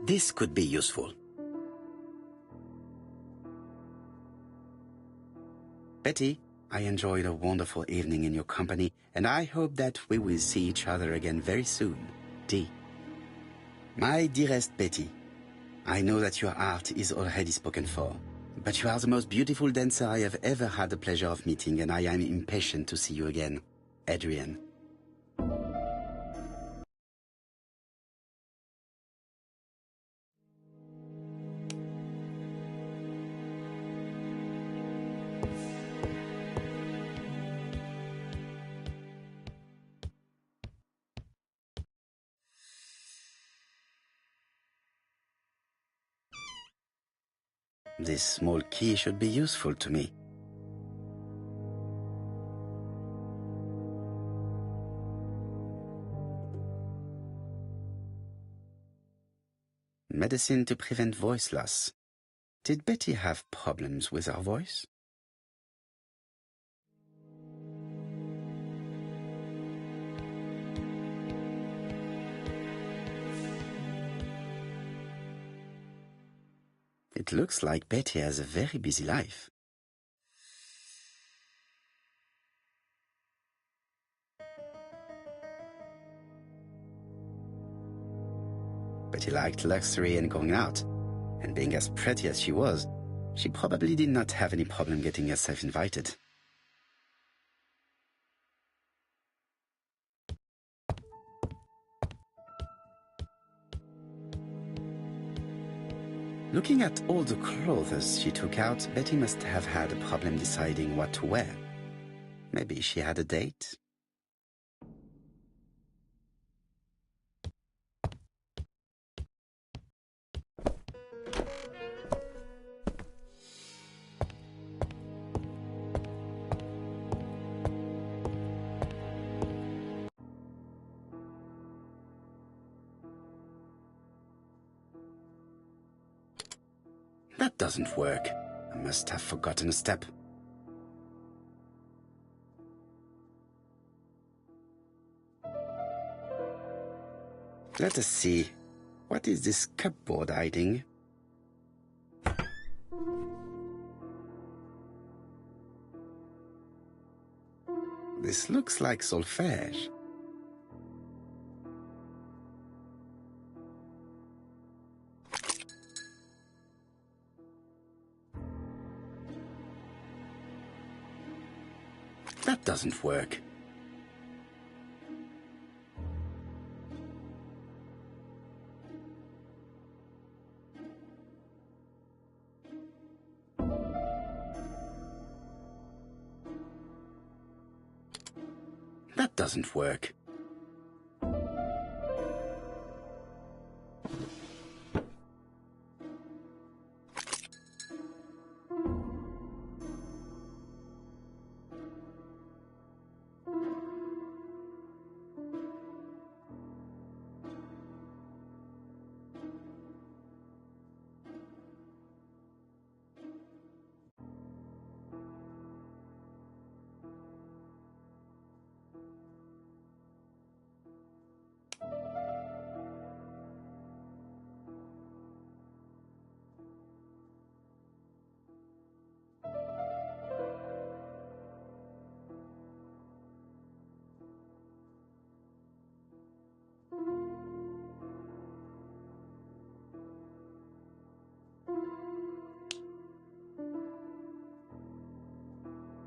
This could be useful. Betty, I enjoyed a wonderful evening in your company, and I hope that we will see each other again very soon. D. My dearest Betty, I know that your art is already spoken for, but you are the most beautiful dancer I have ever had the pleasure of meeting, and I am impatient to see you again. Adrian. This small key should be useful to me. Medicine to prevent voice loss. Did Betty have problems with her voice? It looks like Betty has a very busy life. Betty liked luxury and going out, and being as pretty as she was, she probably did not have any problem getting herself invited. Looking at all the clothes she took out, Betty must have had a problem deciding what to wear. Maybe she had a date? That doesn't work. I must have forgotten a step. Let us see. What is this cupboard hiding? This looks like solfège. That doesn't work. That doesn't work.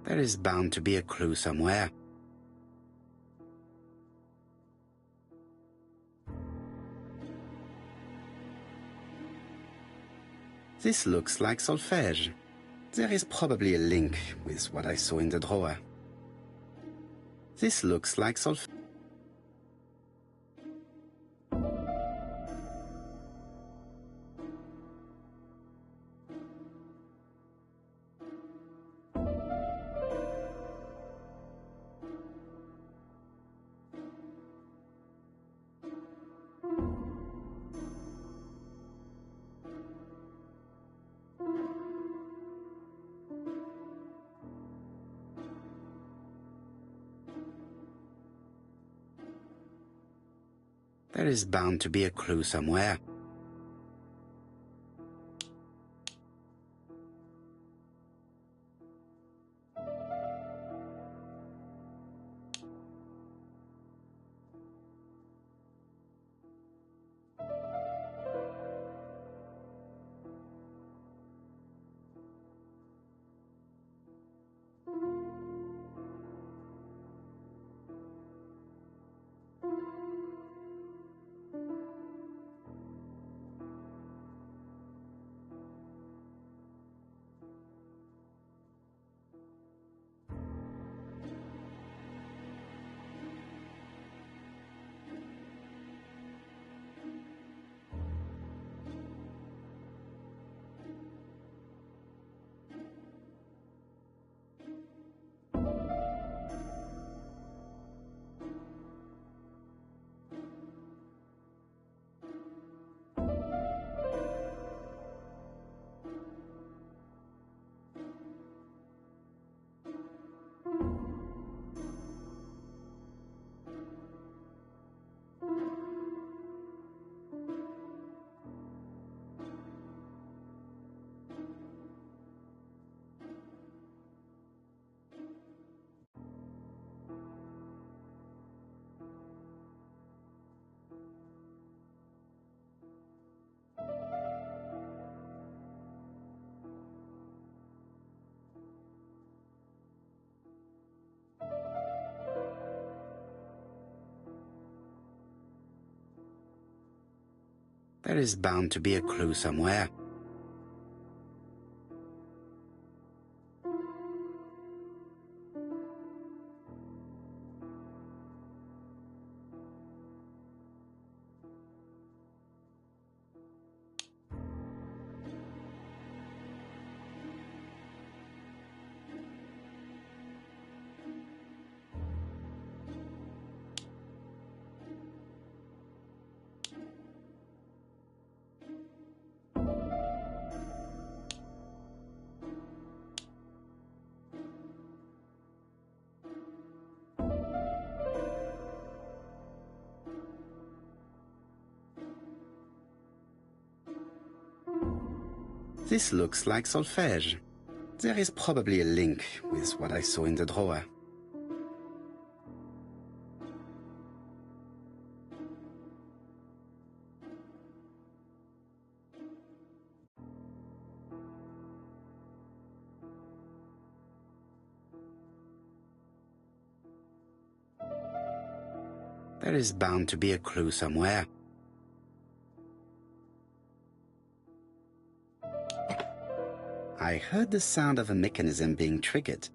There is bound to be a clue somewhere. This looks like solfège. There is probably a link with what I saw in the drawer. This looks like solfège. There is bound to be a clue somewhere. There is bound to be a clue somewhere. This looks like solfège. There is probably a link with what I saw in the drawer. There is bound to be a clue somewhere. I heard the sound of a mechanism being triggered.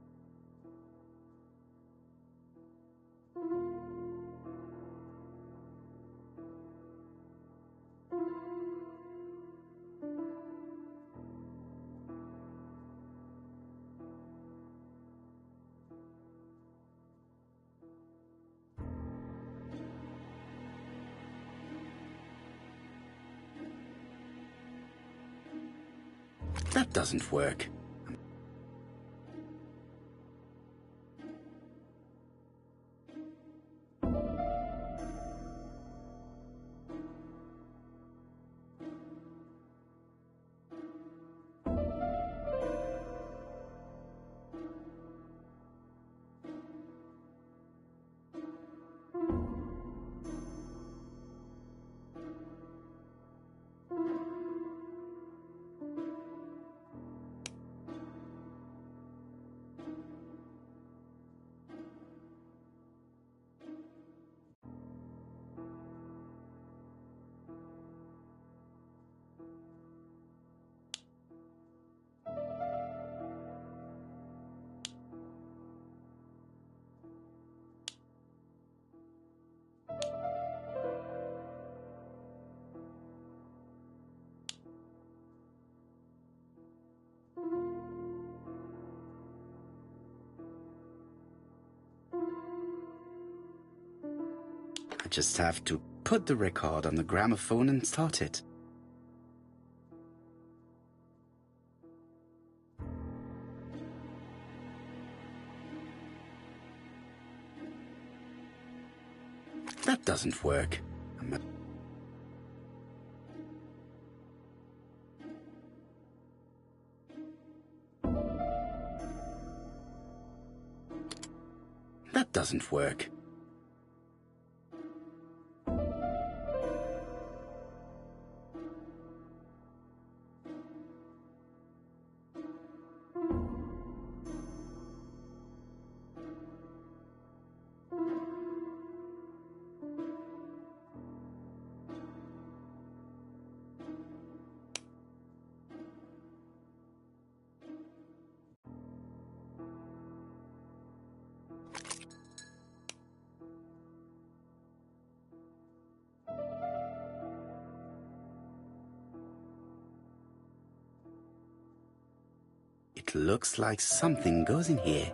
That doesn't work. I just have to put the record on the gramophone and start it. That doesn't work. That doesn't work. It looks like something goes in here.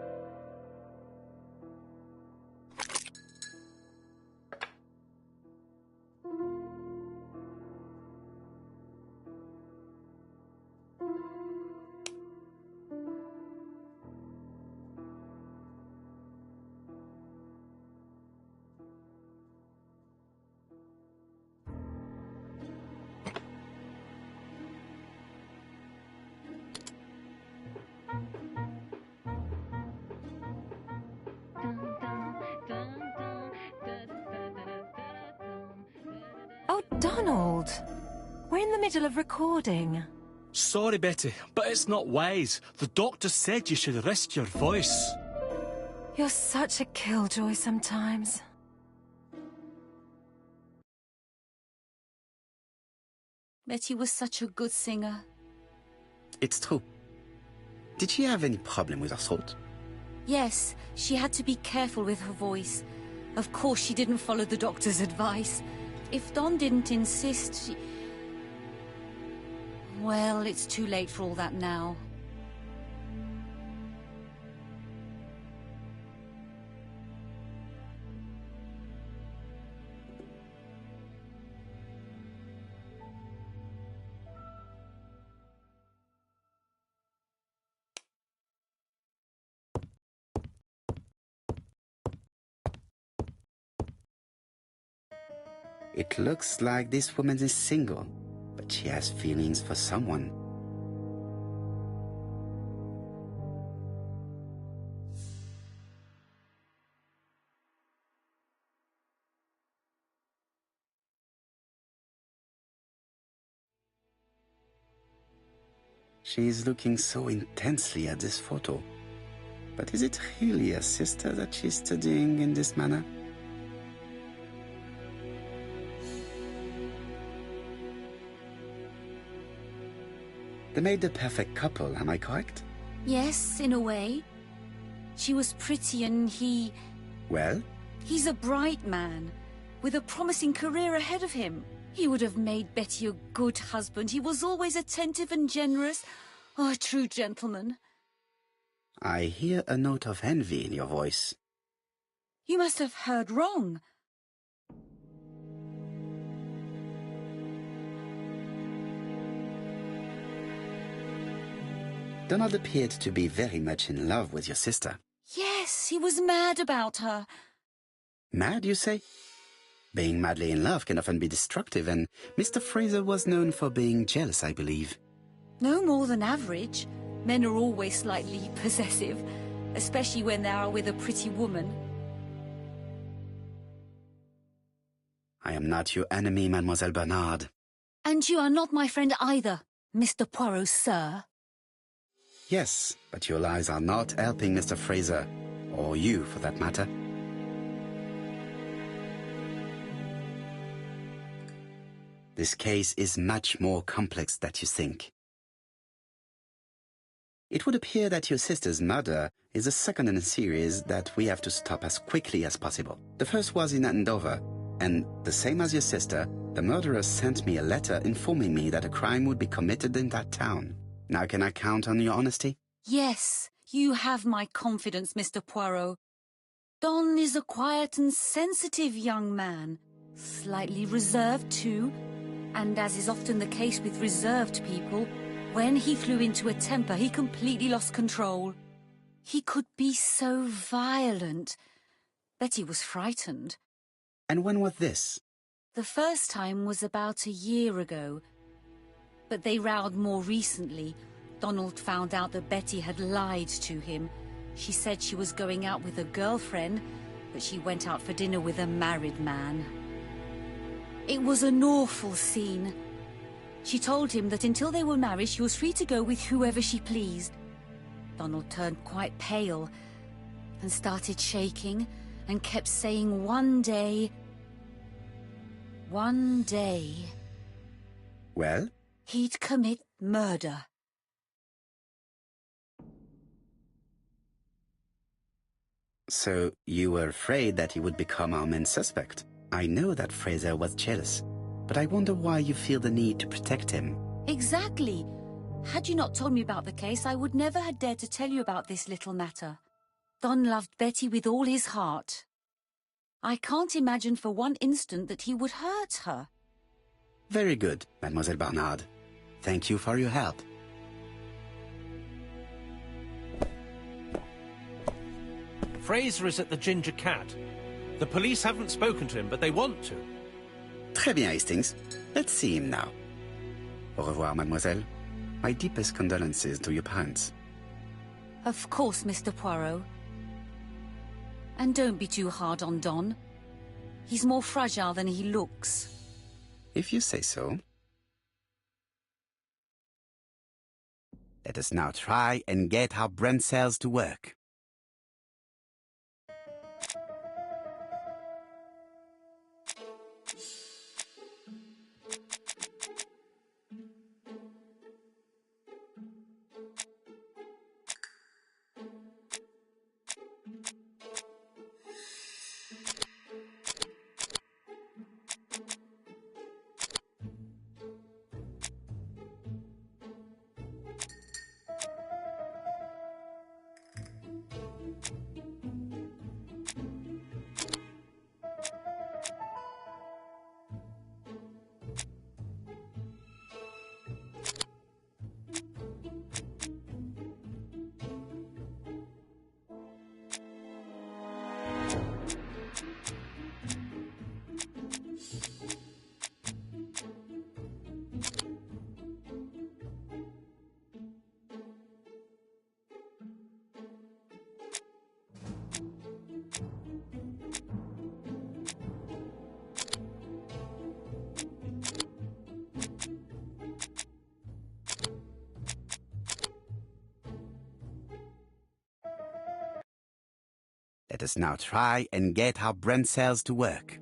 Oh, Donald! We're in the middle of recording. Sorry, Betty, but it's not wise. The doctor said you should rest your voice. You're such a killjoy sometimes. Betty was such a good singer. It's true. Did she have any problem with her throat? Yes, she had to be careful with her voice. Of course, she didn't follow the doctor's advice. If Don didn't insist, she... Well, it's too late for all that now. It looks like this woman is single, but she has feelings for someone. She is looking so intensely at this photo. But is it really her sister that she's studying in this manner? They made the perfect couple, am I correct? Yes, in a way. She was pretty and he... Well? He's a bright man, with a promising career ahead of him. He would have made Betty a good husband. He was always attentive and generous. Oh, a true gentleman. I hear a note of envy in your voice. You must have heard wrong. Donald appeared to be very much in love with your sister. Yes, he was mad about her. Mad, you say? Being madly in love can often be destructive, and Mr. Fraser was known for being jealous, I believe. No more than average. Men are always slightly possessive, especially when they are with a pretty woman. I am not your enemy, Mademoiselle Bernard. And you are not my friend either, Mr. Poirot, sir. Yes, but your lies are not helping Mr. Fraser, or you for that matter. This case is much more complex than you think. It would appear that your sister's murder is the second in a series that we have to stop as quickly as possible. The first was in Andover, and the same as your sister, the murderer sent me a letter informing me that a crime would be committed in that town. Now can I count on your honesty? Yes, you have my confidence, Mr. Poirot. Don is a quiet and sensitive young man, slightly reserved too, and as is often the case with reserved people, when he flew into a temper, he completely lost control. He could be so violent. Betty was frightened. And when was this? The first time was about a year ago. But they rowed more recently. Donald found out that Betty had lied to him. She said she was going out with a girlfriend, but she went out for dinner with a married man. It was an awful scene. She told him that until they were married, she was free to go with whoever she pleased. Donald turned quite pale and started shaking and kept saying one day... Well? He'd commit murder. So you were afraid that he would become our main suspect. I know that Fraser was jealous, but I wonder why you feel the need to protect him. Exactly. Had you not told me about the case, I would never have dared to tell you about this little matter. Don loved Betty with all his heart. I can't imagine for one instant that he would hurt her. Very good, Mademoiselle Bernard. Thank you for your help. Fraser is at the Ginger Cat. The police haven't spoken to him, but they want to. Très bien, Hastings. Let's see him now. Au revoir, mademoiselle. My deepest condolences to your parents. Of course, Mr. Poirot. And don't be too hard on Don. He's more fragile than he looks. If you say so. Let us now try and get our brain cells to work. Let us now try and get our brain cells to work.